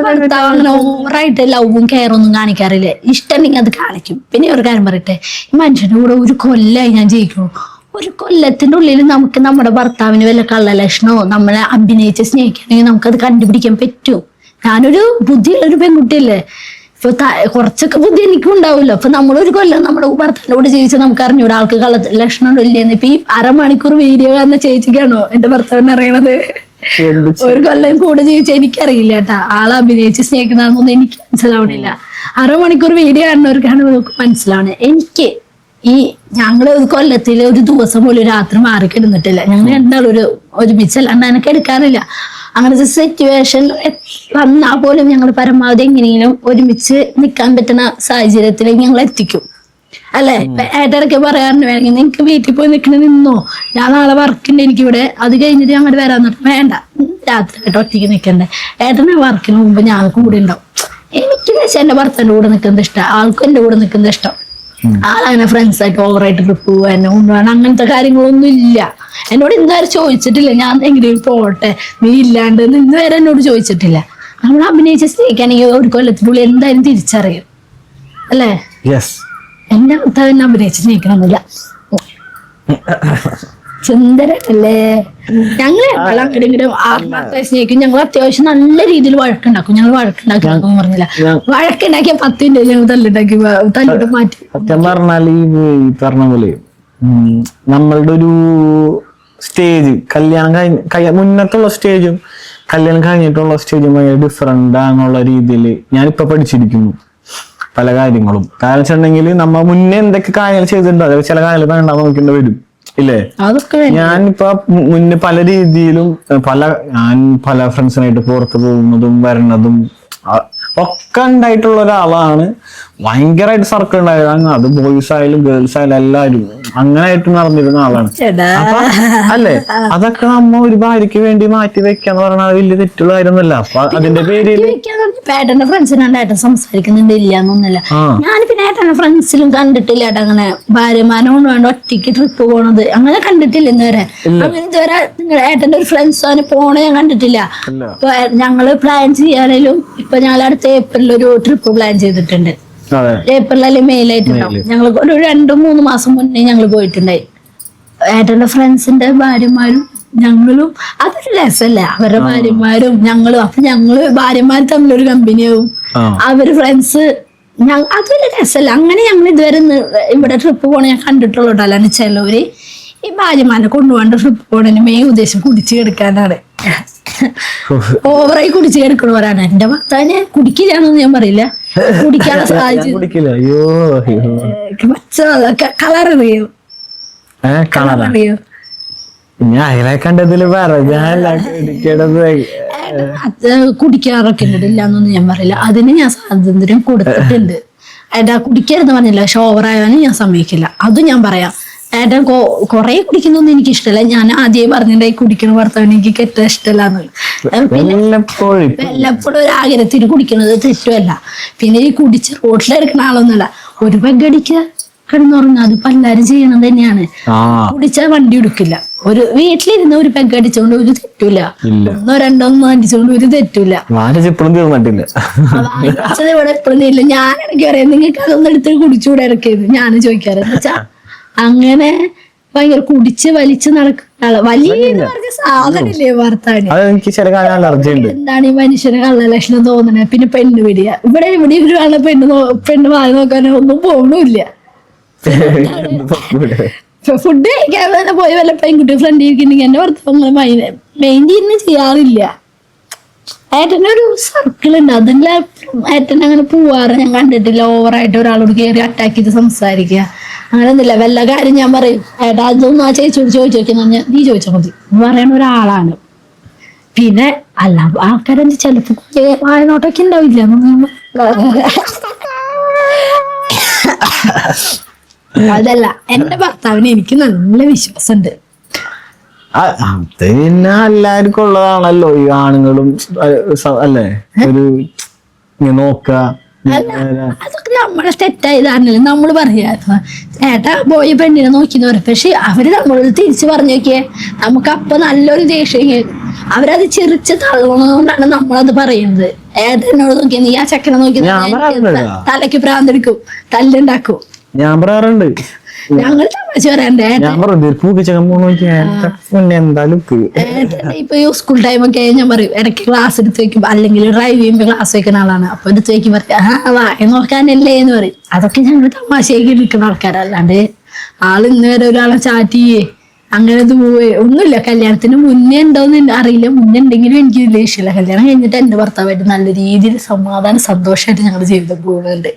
ഭർത്താവ് അങ്ങനെ ഓവറായിട്ട് ലവും കെയറൊന്നും കാണിക്കാറില്ല. ഇഷ്ടമുണ്ടെങ്കിൽ അത് കാണിക്കും. പിന്നെ ഒരു കാര്യം പറയട്ടെ, ഈ മനുഷ്യന്റെ കൂടെ ഒരു കൊല്ലമായി ഞാൻ ജയിക്കുന്നു. ഒരു കൊല്ലത്തിന്റെ ഉള്ളിൽ നമുക്ക് നമ്മുടെ ഭർത്താവിന് വല്ല കള്ളലക്ഷണമോ നമ്മളെ അഭിനയിച്ച് സ്നേഹിക്കണമെങ്കിൽ നമുക്കത് കണ്ടുപിടിക്കാൻ പറ്റും. ഞാനൊരു ബുദ്ധിയുള്ളൊരു പെൺകുട്ടിയല്ലേ. ഇപ്പൊ കുറച്ചൊക്കെ ബുദ്ധി എനിക്കും ഉണ്ടാവില്ല. അപ്പൊ നമ്മളൊരു കൊല്ലം നമ്മുടെ ഭർത്താവിന്റെ കൂടെ ജീവിച്ച് നമുക്ക് അറിഞ്ഞൂടെ ആൾക്ക് കള്ളലക്ഷണം ഇല്ലെന്ന്. ഇപ്പൊ ഈ അരമണിക്കൂർ വീഡിയോ കാണുന്ന ചേച്ചിക്കാണോ എന്റെ ഭർത്താവിനെ അറിയണത്? ഒരു കൊല്ലം കൂടെ ജീവിച്ച എനിക്കറിയില്ല കേട്ടാ. ആളെ അഭിനയിച്ച് സ്നേഹിക്കുന്നതാണെന്നൊന്നും എനിക്ക് മനസ്സിലാവണില്ല. അരമണിക്കൂർ വീഡിയോ കാണുന്നവർക്കാണ് നമുക്ക് മനസ്സിലാവണേ. എനിക്ക് ഞങ്ങള് ഒരു കൊല്ലത്തില് ഒരു ദിവസം പോലും രാത്രി മാറിക്കിടുന്നിട്ടില്ല. ഞങ്ങൾ രണ്ടാളും ഒരുമിച്ചല്ലാണ്ട് എനിക്ക് എടുക്കാറില്ല. അങ്ങനത്തെ സിറ്റുവേഷൻ വന്നാൽ പോലും ഞങ്ങൾ പരമാവധി എങ്ങനെയെങ്കിലും ഒരുമിച്ച് നിൽക്കാൻ പറ്റുന്ന സാഹചര്യത്തിലേക്ക് ഞങ്ങൾ എത്തിക്കും. അല്ലെ? ഏട്ടരൊക്കെ പറയാറുണ്ട് വേണമെങ്കിൽ നിനക്ക് വീട്ടിൽ പോയി നിൽക്കണ നിന്നോ, ഞാൻ നാളെ വർക്കുണ്ട് എനിക്കിവിടെ, അത് കഴിഞ്ഞിട്ട് ഞങ്ങൾ വരാൻ വേണ്ട, രാത്രി ആയിട്ട് ഒറ്റയ്ക്ക് നിൽക്കണ്ടേ. ഏട്ടനെ വർക്കിന് മുമ്പ് ഞാൻ കൂടെ ഉണ്ടാവും. എനിക്ക് വെച്ചാൽ എന്റെ ഭർത്താവിന്റെ കൂടെ നിൽക്കുന്നത് ഇഷ്ടം, ആൾക്കും എന്റെ കൂടെ നിൽക്കുന്നത് ഇഷ്ടം. ആളങ്ങനെ ഫ്രണ്ട്സ് ആയിട്ട് ഓവറായിട്ട് ട്രിപ്പ് പോകാൻ കൊണ്ടുപോകാൻ അങ്ങനത്തെ കാര്യങ്ങളൊന്നും ഇല്ല. എന്നോട് ഇന്നുവരെ ചോദിച്ചിട്ടില്ല ഞാൻ എങ്ങനെയും പോട്ടെ നീ ഇല്ലാണ്ട് ഇന്നുവരെ എന്നോട് ചോദിച്ചിട്ടില്ല. നമ്മൾ അഭിനയിച്ച് സ്നേഹിക്കുകയാണെങ്കിൽ ഒരു കൊല്ലത്തിനുള്ളിൽ എന്തായാലും തിരിച്ചറിയും. അല്ലേ? എന്റെ ഭർത്താവിനെ അഭിനയിച്ച് സ്നേഹിക്കണമെന്നില്ല. സുന്ദരല്ലേ. ഞങ്ങള് അങ്ങനെങ്കിലും ആത്മാർത്ഥ സ്നേഹിക്കും. ഞങ്ങൾ അത്യാവശ്യം നല്ല രീതിയിൽ വഴക്കുണ്ടാക്കും. ഞങ്ങൾ വഴക്കുണ്ടാക്കി പറഞ്ഞില്ല, വഴക്കുണ്ടാക്കിയ 10 മിനിറ്റ് ഞങ്ങൾ തല്ലുണ്ടാക്കി തല്ലിട്ട് മാറ്റി. സത്യം പറഞ്ഞാൽ ഈ പറഞ്ഞ പോലെ നമ്മളുടെ ഒരു സ്റ്റേജ് കല്യാണം മുന്നത്തുള്ള സ്റ്റേജും കല്യാണം കഴിഞ്ഞിട്ടുള്ള സ്റ്റേജും ഭയങ്കര ഡിഫറെന്റ് ആണെന്നുള്ള രീതിയിൽ ഞാനിപ്പോ പഠിച്ചിരിക്കുന്നു പല കാര്യങ്ങളും. കാരണം വെച്ചിട്ടുണ്ടെങ്കിൽ നമ്മ മുന്നേ എന്തൊക്കെ കാര്യങ്ങൾ ചെയ്തിട്ടുണ്ട്, അതായത് ചില കാര്യങ്ങൾ വേണ്ടാന്ന് നോക്കേണ്ടി വരും ഇല്ലേ. ഞാനിപ്പോ മുന്നേ പല രീതിയിലും ഞാൻ പല ഫ്രണ്ട്സിനായിട്ട് പുറത്ത് പോകുന്നതും വരണതും ഒക്കെ ഉണ്ടായിട്ടുള്ള ഒരാളാണ്. ഭയങ്കരമായിട്ട് സർക്കിൾ ഉണ്ടായതാണ്. അത് ബോയ്സ് ആയാലും ഗേൾസ് ആയാലും എല്ലാവരും അങ്ങനെയായിട്ട് നടന്നിരുന്ന ആളാണ്. അപ്പൊ അല്ലേ, അതൊക്കെ നമ്മ ഒരു ഭാര്യക്ക് വേണ്ടി മാറ്റി വെക്കാന്ന് പറഞ്ഞാൽ വലിയ തെറ്റുള്ള കാര്യമൊന്നുമല്ല. അപ്പൊ അതിന്റെ പേരിൽ ഏട്ടന്റെ ഫ്രണ്ട്സിനാണ് ഏട്ടൻ സംസാരിക്കുന്നുണ്ട് ഇല്ലാന്നൊന്നുമില്ല. ഞാൻ പിന്നെ ഏട്ടന്റെ ഫ്രണ്ട്സിലും കണ്ടിട്ടില്ല ഏട്ടാ അങ്ങനെ ഭാര്യമാരെ കൊണ്ട് വേണ്ട ഒറ്റയ്ക്ക് ട്രിപ്പ് പോണത് അങ്ങനെ കണ്ടിട്ടില്ല ഇന്നുവരെ. അങ്ങനെ ഇതുവരെ ഏട്ടന്റെ ഒരു ഫ്രണ്ട്സ് പോണ ഞാൻ കണ്ടിട്ടില്ല. ഇപ്പൊ ഞങ്ങള് പ്ലാൻ ചെയ്യാനും ഇപ്പൊ ഞങ്ങൾ അടുത്ത ഏപ്രിൽ ഒരു ട്രിപ്പ് പ്ലാൻ ചെയ്തിട്ടുണ്ട്. ഏപ്രിൽ അല്ലെങ്കിൽ മെയിലായിട്ടുണ്ടാവും. ഞങ്ങൾ ഒരു 2-3 മാസം മുന്നേ ഞങ്ങൾ പോയിട്ടുണ്ടായി. ഏട്ടന്റെ ഫ്രണ്ട്സിന്റെ ഭാര്യമാരും ഞങ്ങളും അതൊരു രസമല്ല. അവരുടെ ഭാര്യമാരും ഞങ്ങളും. അപ്പൊ ഞങ്ങള് ഭാര്യമാർ തമ്മിലൊരു കമ്പനിയാവും, അവര് ഫ്രണ്ട്സ്. അതൊരു രസമല്ല. അങ്ങനെ ഞങ്ങൾ ഇതുവരെ ഇവിടെ ട്രിപ്പ് പോണ ഞാൻ കണ്ടിട്ടുള്ളൂ. അല്ലാണ്ട് ചിലവര് ഈ ഭാര്യമാരെ കൊണ്ടുപോകേണ്ട ട്രിപ്പ് പോണതിന് മെയിൻ ഉദ്ദേശം കുടിച്ചു കിടക്കാനാണ്. ഓവറായി കുടിച്ചു കിടക്കണവരാണ്. എന്റെ ഭർത്താവിനെ കുടിക്കില്ലാന്നൊന്നും ഞാൻ പറയില്ല, കുടിക്കാനുള്ള സാഹചര്യം. കളർ അറിയോ? അറിയോ? ഞാൻ കണ്ടതില് കുടിക്കാറൊക്കെ ഉണ്ട്, ഇല്ലാന്നൊന്നും ഞാൻ പറയില്ല. അതിന് ഞാൻ സ്വാതന്ത്ര്യം കൊടുത്തിട്ടുണ്ട്. ഏട്ടാ കുടിക്കരുത് പറഞ്ഞില്ല, പക്ഷെ ഓവറായാലും ഞാൻ സമ്മതിക്കില്ല. അതും ഞാൻ പറയാം. ഏട്ടൻ കൊറേ കുടിക്കുന്നൊന്നും എനിക്ക് ഇഷ്ടമല്ല. ഞാൻ ആദ്യമേ പറഞ്ഞിട്ടുണ്ടായി കുടിക്കണ ഭർത്താവിന് എനിക്ക് കെട്ട ഇഷ്ടമല്ലാന്ന്. വല്ലപ്പോഴും ഒരു ആഗ്രഹത്തിന് കുടിക്കുന്നത് തെറ്റുമല്ല. പിന്നെ ഈ കുടിച്ച് റോട്ടിലെടുക്കണ ആളൊന്നുമല്ല. ഒരു പെഗടിക്കുക കിടന്നുറങ്ങുക, അതിപ്പോ എല്ലാരും ചെയ്യണത് തന്നെയാണ്. കുടിച്ചാൽ വണ്ടി എടുക്കില്ല. ഒരു വീട്ടിലിരുന്ന് ഒരു പെഗ് അടിച്ചോണ്ട് ഒരു തെറ്റൂല, 1-2 അടിച്ചോണ്ട് ഒരു തെറ്റൂല. ഇവിടെ എപ്പോഴും ഇല്ല. ഞാൻ ഇടയ്ക്ക് പറയാം നിങ്ങൾക്ക് അതൊന്നും എടുത്ത് കുടിച്ചുകൂടെ ഇടയ്ക്കത് ഞാൻ ചോദിക്കാറ്. എന്ന് വെച്ചാ അങ്ങനെ ഭയങ്കര കുടിച്ച് വലിച്ച് നടക്കുന്ന വലിയ പറഞ്ഞ സാധനല്ലേ ഭർത്താവിന്. എന്താണ് ഈ മനുഷ്യന് കള്ളലക്ഷണം തോന്നണേ? പിന്നെ പെണ്ണ് പിടിയ ഇവിടെ ഒരു ആളെ പെണ്ണ് വാങ്ങി നോക്കാനോ ഒന്നും പോകണില്ല. ഫുഡ് കഴിക്കാൻ തന്നെ പോയി വല്ല പെൺകുട്ടി ഫ്രണ്ട് ഇരിക്കുന്നെങ്കിൽ എന്റെ ഭർത്താവ് മെയിൻറ്റെയിൻ ചെയ്യാറില്ല. ഏട്ടൻ്റെ ഒരു സർക്കിൾ ഉണ്ട്, അതിൻ്റെ ഏട്ടൻ അങ്ങനെ പോവാറ് ഞാൻ കണ്ടിട്ടില്ല. ഓവറായിട്ട് ഒരാളോട് കയറി അറ്റാക്ക് ചെയ്ത് സംസാരിക്കുക അങ്ങനെ ഒന്നുമില്ല. വല്ല കാര്യം ഞാൻ പറയും ഏട്ടാ അതൊന്നും ആ ചേച്ചിയോട് ചോദിക്കുന്ന നീ ചോദിച്ചാൽ മതി പറയണ ഒരാളാണ്. പിന്നെ അല്ല ആൾക്കാരെന്ത് ചിലപ്പോ വായനോട്ടൊക്കെ ഉണ്ടാവില്ല. അതല്ല, എന്റെ ഭർത്താവിന് എനിക്ക് നല്ല വിശ്വാസമുണ്ട്. പിന്നെ എല്ലാവർക്കും ഉള്ളതാണല്ലോ ഈ ആണുങ്ങളും അല്ലേ ഒരു നോക്ക. അതൊക്കെ നമ്മളെ തെറ്റായതാണല്ലോ. നമ്മള് പറയാ ഏട്ടാ പോയി പെണ്ണിനെ നോക്കിന്ന് പറയും. പക്ഷെ അവര് നമ്മളോട് തിരിച്ചു പറഞ്ഞു നോക്കിയേ, നമുക്ക് അപ്പൊ നല്ലൊരു ദേഷ്യം. അവരത് ചിരിച്ച് തള്ളുന്നതുകൊണ്ടാണ് നമ്മളത് പറയുന്നത്. ഏട്ടനോട് നോക്കിയ നീ ആ ചെക്കനെ നോക്കി തലയ്ക്ക് ഭ്രാന്തെടുക്കും, തല്ലുണ്ടാക്കും. ഞാൻ പറയാറുണ്ട്, ഞങ്ങൾ തമാശ പറയാറുണ്ട്. ഇപ്പൊ സ്കൂൾ ടൈമൊക്കെ ഞാൻ പറയും ഇടയ്ക്ക് ക്ലാസ് എടുത്ത് വെക്കും, അല്ലെങ്കിൽ ഡ്രൈവ് ചെയ്യുമ്പോ ക്ലാസ് വെക്കുന്ന ആളാണ്. അപ്പൊ എടുത്ത് വെക്കും പറയും വായ നോക്കാനല്ലേ എന്ന് പറയും. അതൊക്കെ ഞങ്ങൾ തമാശയാക്കി എടുക്കുന്ന ആൾക്കാരല്ലാണ്ട് ആള് ഇന്ന് വരെ ഒരാളെ ചാറ്റ് ചെയ്യേ അങ്ങനെ പോവേ ഒന്നുമില്ല. കല്യാണത്തിന് മുന്നേ ഉണ്ടോന്ന് അറിയില്ല, മുന്നേ ഉണ്ടെങ്കിലും എനിക്ക് വലിയ ഇഷ്ടമില്ല. കല്യാണം കഴിഞ്ഞിട്ട് എന്റെ ഭർത്താവായിട്ട് നല്ല രീതിയിൽ സമാധാനം സന്തോഷമായിട്ട് ഞങ്ങളുടെ ജീവിതം പോകുന്നുണ്ട്.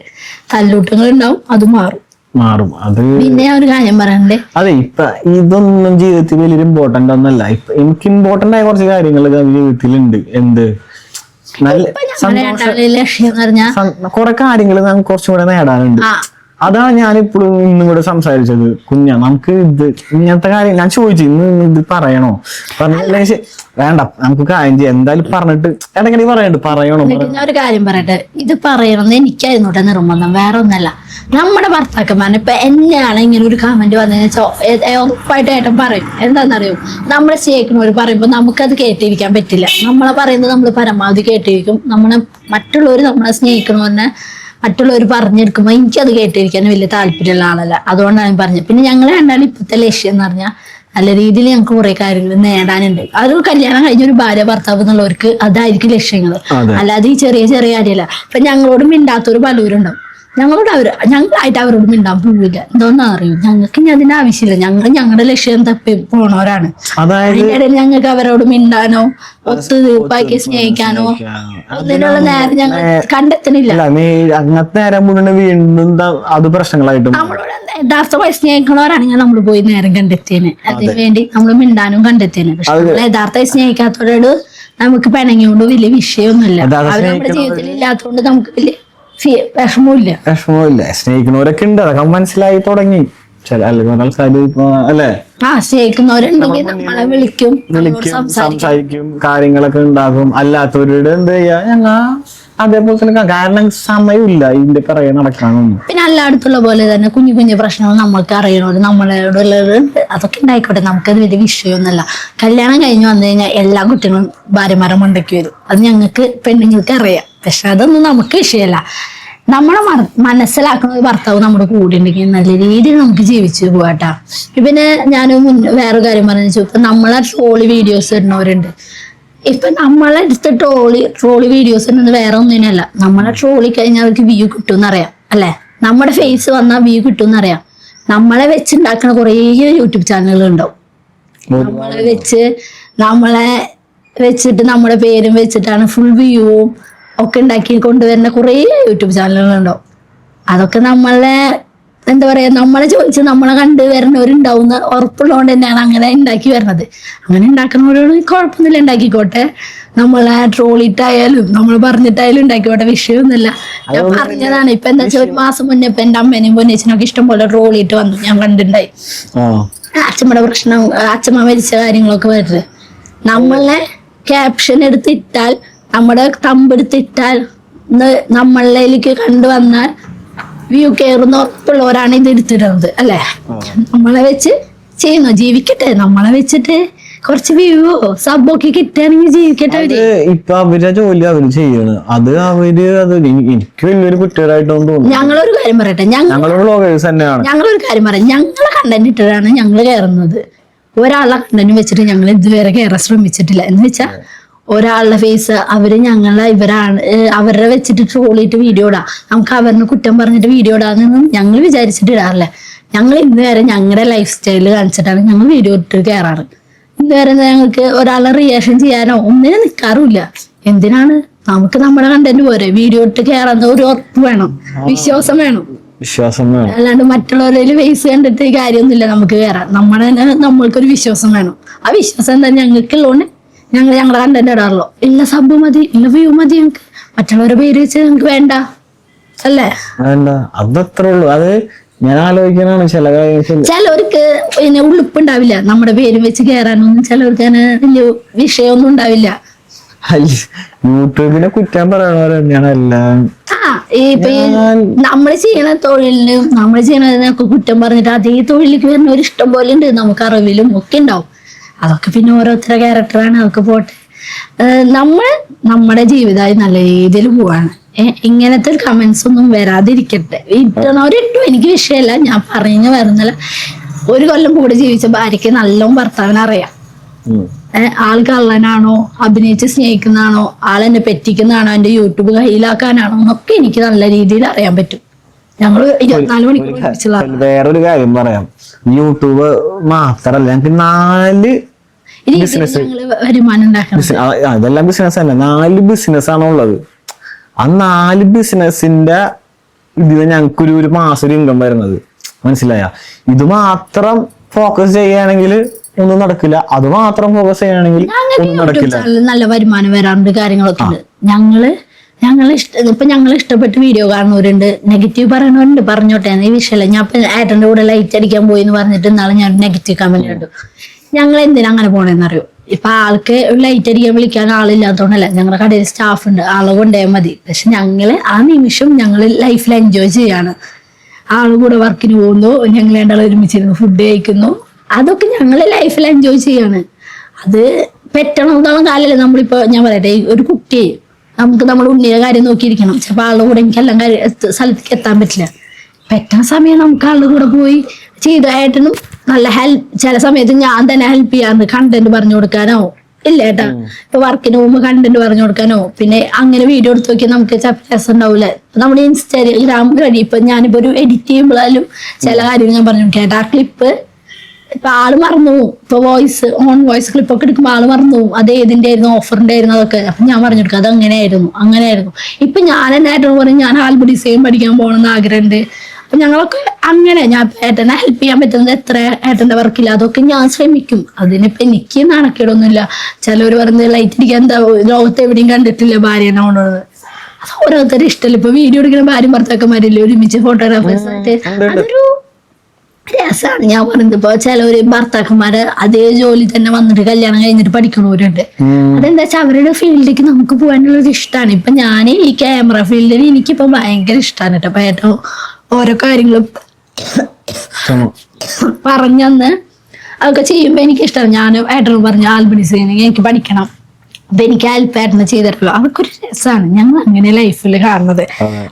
തല്ലൂട്ടങ്ങൾ ഉണ്ടാവും, അത് മാറും. അത് പിന്നെ ഒരു കാര്യം പറയണ്ടേ, അതെ ഇപ്പൊ ഇതൊന്നും ജീവിതത്തിൽ വലിയൊരു ഇമ്പോർട്ടന്റ് ഒന്നല്ല. ഇപ്പൊ എനിക്ക് ഇമ്പോർട്ടന്റ് ആയ കുറച്ച് കാര്യങ്ങൾ ജീവിതത്തിലുണ്ട്. എന്ത് കുറെ കാര്യങ്ങൾ നമുക്ക് കുറച്ചും കൂടെ നേടാനുണ്ട്. അതാണ് ഞാനിപ്പോഴും ഇന്നും കൂടെ സംസാരിച്ചത്. നമുക്ക് ഇത് ഇങ്ങനത്തെ കാര്യം ഞാൻ ചോദിച്ചു ഇന്ന് ഇത് പറയണോ പറഞ്ഞ വേണ്ട നമുക്ക് കാര്യം ചെയ്യാം എന്തായാലും പറഞ്ഞിട്ട് ഇടയ്ക്കിടെ പറയണോ. ഞാൻ ഒരു കാര്യം പറയട്ടെ, ഇത് പറയണമെന്ന് എനിക്കായിരുന്നു നിർബന്ധം, വേറെ ഒന്നല്ല. നമ്മുടെ ഭർത്താക്കന്മാരെ ഇപ്പൊ എന്നെയാണ് ഇങ്ങനെ ഒരു കമന്റ് വന്നതെന്ന് ഉറപ്പായിട്ട് ഏട്ടൻ പറയും. എന്താണെന്നറിയോ, നമ്മളെ സ്നേഹിക്കുന്നവർ പറയുമ്പോൾ നമുക്കത് കേട്ടിരിക്കാൻ പറ്റില്ല. നമ്മളെ പറയുന്നത് നമ്മൾ പരമാവധി കേട്ടിരിക്കും. മറ്റുള്ളവർ നമ്മളെ സ്നേഹിക്കണമെന്ന് മറ്റുള്ളവർ പറഞ്ഞെടുക്കുമ്പോൾ എനിക്കത് കേട്ടിരിക്കാൻ വലിയ താല്പര്യമുള്ള ആളല്ല. അതുകൊണ്ടാണ് ഞാൻ പറഞ്ഞത്. പിന്നെ ഞങ്ങൾ രണ്ടാണ് ഇപ്പോഴത്തെ ലക്ഷ്യം എന്ന് പറഞ്ഞാൽ നല്ല രീതിയിൽ ഞങ്ങൾക്ക് കുറെ കാര്യങ്ങൾ നേടാനുണ്ട്. അതൊരു കല്യാണം കഴിഞ്ഞ ഒരു ഭാര്യ ഭർത്താവ് എന്നുള്ളവർക്ക് അതായിരിക്കും ലക്ഷ്യങ്ങൾ. അല്ലാതെ ഈ ചെറിയ ചെറിയ കാര്യമല്ല. ഇപ്പൊ ഞങ്ങളോട് മിണ്ടാത്തൊരു പലവരുണ്ടാവും. ഞങ്ങളായിട്ട് അവരോട് മിണ്ടാൻ പോവില്ല. എന്തോന്നാ അറിയൂ, ഞങ്ങൾക്ക് ഇനി അതിന്റെ ആവശ്യമില്ല. ഞങ്ങളുടെ ലക്ഷ്യം തപ്പി പോണവരാണ്. അതിന്റെ ഇടയിൽ ഞങ്ങൾക്ക് അവരോട് മിണ്ടാനോ ഒത്തുതീർപ്പാക്കി സ്നേഹിക്കാനോ അതിനുള്ള നേരം ഞങ്ങൾ കണ്ടെത്തണില്ല. അങ്ങനത്തെ നേരം മുഴുവൻ വീണ്ടും അത് പ്രശ്നങ്ങളായിട്ട് നമ്മളോട് യഥാർത്ഥമായി സ്നേഹിക്കണവരാണെങ്കിൽ നമ്മൾ പോയി നേരം കണ്ടെത്തിയേനെ. അതിനു വേണ്ടി നമ്മൾ മിണ്ടാനും കണ്ടെത്തിയേനെ. പക്ഷെ നമ്മൾ യഥാർത്ഥമായി സ്നേഹിക്കാത്തവരോട് നമുക്ക് പിണങ്ങിയോണ്ട് വലിയ വിഷയമൊന്നുമില്ല. അവർ നമ്മുടെ ജീവിതത്തിൽ ഇല്ലാത്തതുകൊണ്ട് നമുക്ക് വലിയ വിഷമമില്ല. സ്നേഹിക്കുന്നവരൊക്കെ ഉണ്ട്, അതൊക്കെ മനസ്സിലായി തുടങ്ങി. അല്ലേ സ്നേഹിക്കുന്നവരുണ്ടെങ്കിൽ നമ്മളെ വിളിക്കും, സംസാരിക്കും, കാര്യങ്ങളൊക്കെ ഉണ്ടാകും. അല്ലാത്തവരോട് എന്താ ചെയ്യാ, ഞങ്ങൾ അതേപോലെ തന്നെ. കാരണം സമയമില്ല ഇതിന്റെ പിറകെ നടക്കാനൊന്നും. പിന്നെ എല്ലായിടത്തുള്ള പോലെ തന്നെ കുഞ്ഞു കുഞ്ഞു പ്രശ്നങ്ങൾ നമ്മൾക്ക് അറിയണവര് നമ്മളോടുള്ളത് അതൊക്കെ ഉണ്ടായിക്കോട്ടെ, നമുക്കത് വലിയ വിഷയമൊന്നുമല്ല. കല്യാണം കഴിഞ്ഞ് വന്നു കഴിഞ്ഞാൽ എല്ലാ കുട്ടികളും ഭാര്യമാരെ മണ്ടയ്ക്ക് വരും. അത് ഞങ്ങൾക്ക് പെണ്ണുങ്ങൾക്ക് അറിയാം. പക്ഷെ അതൊന്നും നമുക്ക് വിഷയമല്ല. നമ്മളെ മനസ്സിലാക്കുന്ന ഒരു ഭർത്താവ് നമ്മുടെ കൂടെ ഉണ്ടെങ്കിൽ നല്ല രീതിയിൽ നമുക്ക് ജീവിച്ചു പോകാട്ടാ. പിന്നെ ഞാൻ വേറൊരു കാര്യം പറഞ്ഞു, ഇപ്പൊ നമ്മളെ ട്രോളി വീഡിയോസ് ഇടുന്നവരുണ്ട്. ഇപ്പൊ നമ്മളെ എടുത്ത് ട്രോളി വീഡിയോസ് ഇടുന്നത് വേറെ ഒന്നിനല്ല. നമ്മളെ ട്രോളി കഴിഞ്ഞാൽ അവർക്ക് വ്യൂ കിട്ടുമെന്ന് അറിയാം അല്ലെ. നമ്മുടെ ഫേസ് വന്നാൽ വ്യൂ കിട്ടുമെന്ന് അറിയാം. നമ്മളെ വെച്ചുണ്ടാക്കുന്ന കുറേ യൂട്യൂബ് ചാനലുകൾ ഉണ്ടാവും. നമ്മളെ വെച്ചിട്ട് നമ്മുടെ പേരും വെച്ചിട്ടാണ് ഫുൾ വ്യൂവും ഒക്കെ ഉണ്ടാക്കി കൊണ്ടുവരുന്ന കുറേ യൂട്യൂബ് ചാനലുകളുണ്ടാവും. അതൊക്കെ നമ്മളെ എന്താ പറയാ, നമ്മളെ ചോദിച്ച് നമ്മളെ കണ്ടു വരുന്നവരുണ്ടാവുന്ന ഉറപ്പുള്ളതുകൊണ്ട് തന്നെയാണ് അങ്ങനെ ഉണ്ടാക്കി വരുന്നത്. അങ്ങനെ ഉണ്ടാക്കുന്നവരോട് കുഴപ്പമൊന്നുമില്ല, ഉണ്ടാക്കിക്കോട്ടെ. നമ്മളെ ട്രോളിട്ടായാലും നമ്മൾ പറഞ്ഞിട്ടായാലും ഉണ്ടാക്കിക്കോട്ടെ, വിഷയമൊന്നുമില്ല. ഞാൻ പറഞ്ഞതാണ്. ഇപ്പൊ എന്താ വെച്ചാൽ 1 മാസം മുന്നേ ഇപ്പൊ എന്റെ അമ്മേനെയും പൊന്നേച്ചനൊക്കെ ഇഷ്ടംപോലെ ട്രോളിട്ട് വന്നു. ഞാൻ കണ്ടിട്ടുണ്ടായി അച്ഛമ്മയുടെ പ്രശ്നം, അച്ഛമ്മ മരിച്ച കാര്യങ്ങളൊക്കെ വരുന്നത്. നമ്മളെ ക്യാപ്ഷൻ എടുത്തിട്ടാൽ, നമ്മുടെ തമ്പെടുത്തിട്ടാൽ നമ്മളിലേക്ക് കണ്ടുവന്നാൽ വ്യൂ കയറുന്ന ഉറപ്പുള്ളവരാണ് ഇത് എടുത്തിടുന്നത് അല്ലെ. നമ്മളെ വെച്ച് ചെയ്യുന്നു, ജീവിക്കട്ടെ. നമ്മളെ വെച്ചിട്ട് കുറച്ച് വ്യൂ സബ്ബൊക്കെ കിട്ടുകയാണെങ്കിൽ ജീവിക്കട്ടെ. ഇപ്പൊ അവരുടെ ജോലി അവര് ചെയ്യണ്, അത് എനിക്ക് വലിയൊരു കുറ്റകരമായിട്ടൊന്നും തോന്നുന്നു. ഞങ്ങളൊരു കാര്യം പറയട്ടെ, ഞങ്ങളൊരു കാര്യം പറയാം. ഞങ്ങളെ കണ്ടന്റ് ഇട്ടിട്ടാണ് ഞങ്ങൾ കയറുന്നത്. ഒരാളുടെ കണ്ടന്റ് വെച്ചിട്ട് ഞങ്ങൾ ഇതുവരെ കയറാൻ ശ്രമിച്ചിട്ടില്ല. എന്ന് വെച്ചാൽ ഒരാളുടെ ഫേസ് അവരുടെ വെച്ചിട്ട് ട്രോളിയിട്ട് വീഡിയോ ഇടാം, നമുക്ക് അവരിന് കുറ്റം പറഞ്ഞിട്ട് വീഡിയോ ഇടാന്നൊന്നും ഞങ്ങൾ വിചാരിച്ചിട്ട് ഇടാറില്ല. ഞങ്ങൾ ഇന്ന് വരെ ഞങ്ങളുടെ ലൈഫ് സ്റ്റൈല് കാണിച്ചിട്ടാണ് ഞങ്ങൾ വീഡിയോ ഇട്ട് കയറാറ്. ഇന്ന് വരെ ഞങ്ങൾക്ക് ഒരാളെ റിയാക്ഷൻ ചെയ്യാനോ ഒന്നിനും നിൽക്കാറുമില്ല. എന്തിനാണ്, നമുക്ക് നമ്മുടെ കണ്ടന്റ് പോരെ. വീഡിയോ ഇട്ട് കയറാൻ ഒരു ഉറപ്പ് വേണം, വിശ്വാസം വേണം. അല്ലാണ്ട് മറ്റുള്ളവരിൽ ഫേസ് കണ്ടിട്ട് കാര്യമൊന്നുമില്ല. നമുക്ക് കയറാം, നമ്മൾക്കൊരു വിശ്വാസം വേണം. ആ വിശ്വാസം എന്താ ഞങ്ങൾക്കുള്ളതുകൊണ്ട് ഞങ്ങളുടെ കണ്ടന്റ് ഇടാറുള്ളൂ. ഇല്ല സബ് മതി, ഇല്ല വ്യൂ മതി ഞങ്ങൾക്ക്. മറ്റുള്ളവരുടെ പേര് വെച്ച് ഞങ്ങൾക്ക് വേണ്ട അല്ലേ. അതത്രേ ഉള്ളൂ. അത് ഞാൻ ആലോചിക്കാനാണ് ചിലവർക്ക് പിന്നെ ഉളുപ്പുണ്ടാവില്ല നമ്മുടെ പേര് വെച്ച് കയറാനൊന്നും. ചിലവർക്ക് അങ്ങനെ വലിയ വിഷയമൊന്നും ഉണ്ടാവില്ല. യൂട്യൂബിനെ കുറ്റം പറയണവരെന്നെയാണ് എല്ലാം. ഇപ്പൊ നമ്മള് ചെയ്യണ തൊഴിലിനും നമ്മൾ ചെയ്യണതിനൊക്കെ കുറ്റം പറഞ്ഞിട്ട് അതേ തൊഴിലേക്ക് വരുന്നവർ ഇഷ്ടം പോലെ ഉണ്ട്. നമുക്ക് അറിവിലും ഒക്കെ ഉണ്ടാവും. അതൊക്കെ പിന്നെ ഓരോരുത്തരുടെ ക്യാരക്ടറാണ്, അതൊക്കെ പോട്ടെ. നമ്മുടെ ജീവിതമായി നല്ല രീതിയിൽ പോവാണ്. ഇങ്ങനത്തെ ഒരു കമന്റ്സ് ഒന്നും വരാതിരിക്കട്ടെ. ഇട്ടണവരിട്ടു, എനിക്ക് വിഷയമല്ല. ഞാൻ പറഞ്ഞു വരുന്നില്ല. 1 കൊല്ലം കൂടെ ജീവിച്ച ഭാര്യയ്ക്ക് നല്ലോണം ഭർത്താവിനെ അറിയാം. ആൾ കള്ളനാണോ, അഭിനയിച്ച് സ്നേഹിക്കുന്നതാണോ, ആളെന്നെ പറ്റിക്കുന്നതാണോ, എന്റെ യൂട്യൂബ് കയ്യിലാക്കാനാണോ എന്നൊക്കെ എനിക്ക് നല്ല രീതിയിൽ അറിയാൻ പറ്റും. ഞങ്ങള് 24 മണിക്കൂർ. വേറൊരു കാര്യം പറയാം, യൂട്യൂബ് മാത്രല്ല, ഞങ്ങൾക്ക് 4 ബിസിനസ് വരുമാനം ഉണ്ടാക്കണം. അതെല്ലാം ബിസിനസ് തന്നെ. 4 ബിസിനസ് ആണുള്ളത്. ആ 4 ബിസിനസിന്റെ ഇതിന് ഞങ്ങൾക്കൊരു 1 മാസം ഒരു ഇൻകം വരുന്നത്. മനസ്സിലായ? ഇത് മാത്രം ഫോക്കസ് ചെയ്യുകയാണെങ്കിൽ ഒന്നും നടക്കില്ല. അത് മാത്രം ഫോക്കസ് ചെയ്യുകയാണെങ്കിൽ ഒന്നും നടക്കില്ല. നല്ല വരുമാനം വരാറുണ്ട്, കാര്യങ്ങളൊക്കെ ഉണ്ട്. ഞങ്ങൾ ഇഷ്ടപ്പെട്ട് വീഡിയോ കാണുന്നവരുണ്ട്, നെഗറ്റീവ് പറയണവരുണ്ട്. പറഞ്ഞോട്ടെ, ഈ വിഷയമല്ല. ഞാൻ ഇപ്പൊ ഏട്ടന്റെ കൂടെ ലൈറ്റ് അടിക്കാൻ പോയി എന്ന് പറഞ്ഞിട്ട് നാളെ ഞാൻ നെഗറ്റീവ് കമന്റ് കണ്ടു. ഞങ്ങൾ എന്തിനാ അങ്ങനെ പോണെന്നറിയോ? ഇപ്പൊ ആൾക്ക് ലൈറ്റ് അടിക്കാൻ വിളിക്കാൻ ആളില്ലാത്തോണ്ടല്ല. ഞങ്ങളുടെ കടയിൽ സ്റ്റാഫ് ഉണ്ട്, ആളെ കൊണ്ടുപോയാൽ മതി. പക്ഷെ ഞങ്ങള് ആ നിമിഷം ഞങ്ങൾ ലൈഫിൽ എൻജോയ് ചെയ്യാണ്. ആള് കൂടെ വർക്കിന് പോകുന്നു, ഞങ്ങൾ രണ്ടാളും ഒരുമിച്ചിരുന്നു ഫുഡ് കഴിക്കുന്നു. അതൊക്കെ ഞങ്ങൾ ലൈഫിൽ എൻജോയ് ചെയ്യാണ്. അത് പെറ്റണത്തോളം കാലല്ലേ നമ്മളിപ്പോ. ഞാൻ പറയട്ടെ, ഒരു കുട്ടിയെ നമുക്ക് നമ്മൾ ഉണ്ണിയുടെ കാര്യം നോക്കിയിരിക്കണം. ചിലപ്പോൾ ആളുടെ കൂടെ എനിക്ക് എല്ലാം സ്ഥലത്തേക്ക് എത്താൻ പറ്റില്ല. പറ്റുന്ന സമയം നമുക്ക് ആളുടെ കൂടെ പോയി ചെയ്തതായിട്ടും നല്ല ഹെൽപ്പ്. ചില സമയത്ത് ഞാൻ തന്നെ ഹെൽപ്പ് ചെയ്യാറുണ്ട്, കണ്ടന്റ് പറഞ്ഞു കൊടുക്കാനോ ഇല്ല ഏട്ടാ. ഇപ്പൊ വർക്കിന് പോകുമ്പോ കണ്ടന്റ് പറഞ്ഞു കൊടുക്കാനോ, പിന്നെ അങ്ങനെ വീഡിയോ എടുത്ത് നോക്കിയാൽ നമുക്ക് രസം ഉണ്ടാവില്ല. നമ്മുടെ ഇൻസ്റ്റാഗ്രാം വഴി ഇപ്പൊ ഞാനിപ്പോ ഒരു എഡിറ്റ് ചെയ്യുമ്പോഴാലും ചില കാര്യങ്ങൾ ഞാൻ പറഞ്ഞു കൊടുക്കാം ഏട്ടാ. ആ ക്ലിപ്പ് ഇപ്പൊ ആള് മറന്നു പോകും. ഇപ്പൊ വോയിസ് ക്ലിപ്പൊക്കെ എടുക്കുമ്പോൾ ആള് മറന്നു പോകും. അത് ഏതിന്റെ ആയിരുന്നു, ഓഫറിന്റെ ആയിരുന്നു അതൊക്കെ. അപ്പൊ ഞാൻ പറഞ്ഞു കൊടുക്കാം അത് അങ്ങനെയായിരുന്നു. ഇപ്പൊ ഞാൻ എന്നെ ഏട്ടൻ പറയും ഞാൻ ആൽബം ഡിസൈൻ പഠിക്കാൻ പോകണമെന്ന് ആഗ്രഹമുണ്ട്. അപ്പൊ ഞങ്ങളൊക്കെ അങ്ങനെ ഞാൻ ഏട്ടനെ ഹെൽപ്പ് ചെയ്യാൻ പറ്റുന്നത് എത്ര ഏട്ടന്റെ വർക്കില്ല അതൊക്കെ ഞാൻ ശ്രമിക്കും. അതിനിപ്പോ എനിക്ക് നാണക്കേടൊന്നുമില്ല. ചിലവർ പറയുന്നത് ലൈറ്റ് അടിക്കാൻ എന്താ ലോകത്ത് എവിടെയും കണ്ടിട്ടില്ല ഭാര്യനെ കൊണ്ടുള്ളത്. അത് ഓരോരുത്തരും ഇഷ്ടമല്ല. ഇപ്പൊ വീഡിയോ എടുക്കുന്ന ഭാര്യ ഭർത്താക്കന്മാരില്ലേ ഒരുമിച്ച് ഫോട്ടോഗ്രാഫേഴ്സ് ആയിട്ട്, അതൊരു രസമാണ്. ഞാൻ പറയുന്നത് ഇപ്പൊ ചിലവര് ഭർത്താക്കന്മാര് അതേ ജോലി തന്നെ വന്നിട്ട് കല്യാണം കഴിഞ്ഞിട്ട് പഠിക്കണവരുണ്ട്. അതെന്താ വെച്ചാൽ അവരുടെ ഫീൽഡിലേക്ക് നമുക്ക് പോകാനുള്ള ഒരു ഇഷ്ടമാണ്. ഇപ്പൊ ഞാൻ ഈ ക്യാമറ ഫീൽഡിൽ എനിക്കിപ്പോ ഭയങ്കര ഇഷ്ടമാണ് കേട്ടോ. അപ്പൊ ഏട്ടോ ഓരോ കാര്യങ്ങളും പറഞ്ഞന്ന് അതൊക്കെ ചെയ്യുമ്പോ എനിക്ക് ഇഷ്ടമാണ്. ഞാൻ ഏട്ടനോട് പറഞ്ഞു ആൽബം ഡിസൈനിങ് എനിക്ക് പഠിക്കണം, അപ്പൊ എനിക്ക് ഹെൽപ്പായിരുന്നു ചെയ്തിട്ടുള്ളൂ. അതൊക്കെ ഒരു രസമാണ്. ഞങ്ങൾ അങ്ങനെ ലൈഫിൽ കാണുന്നത്.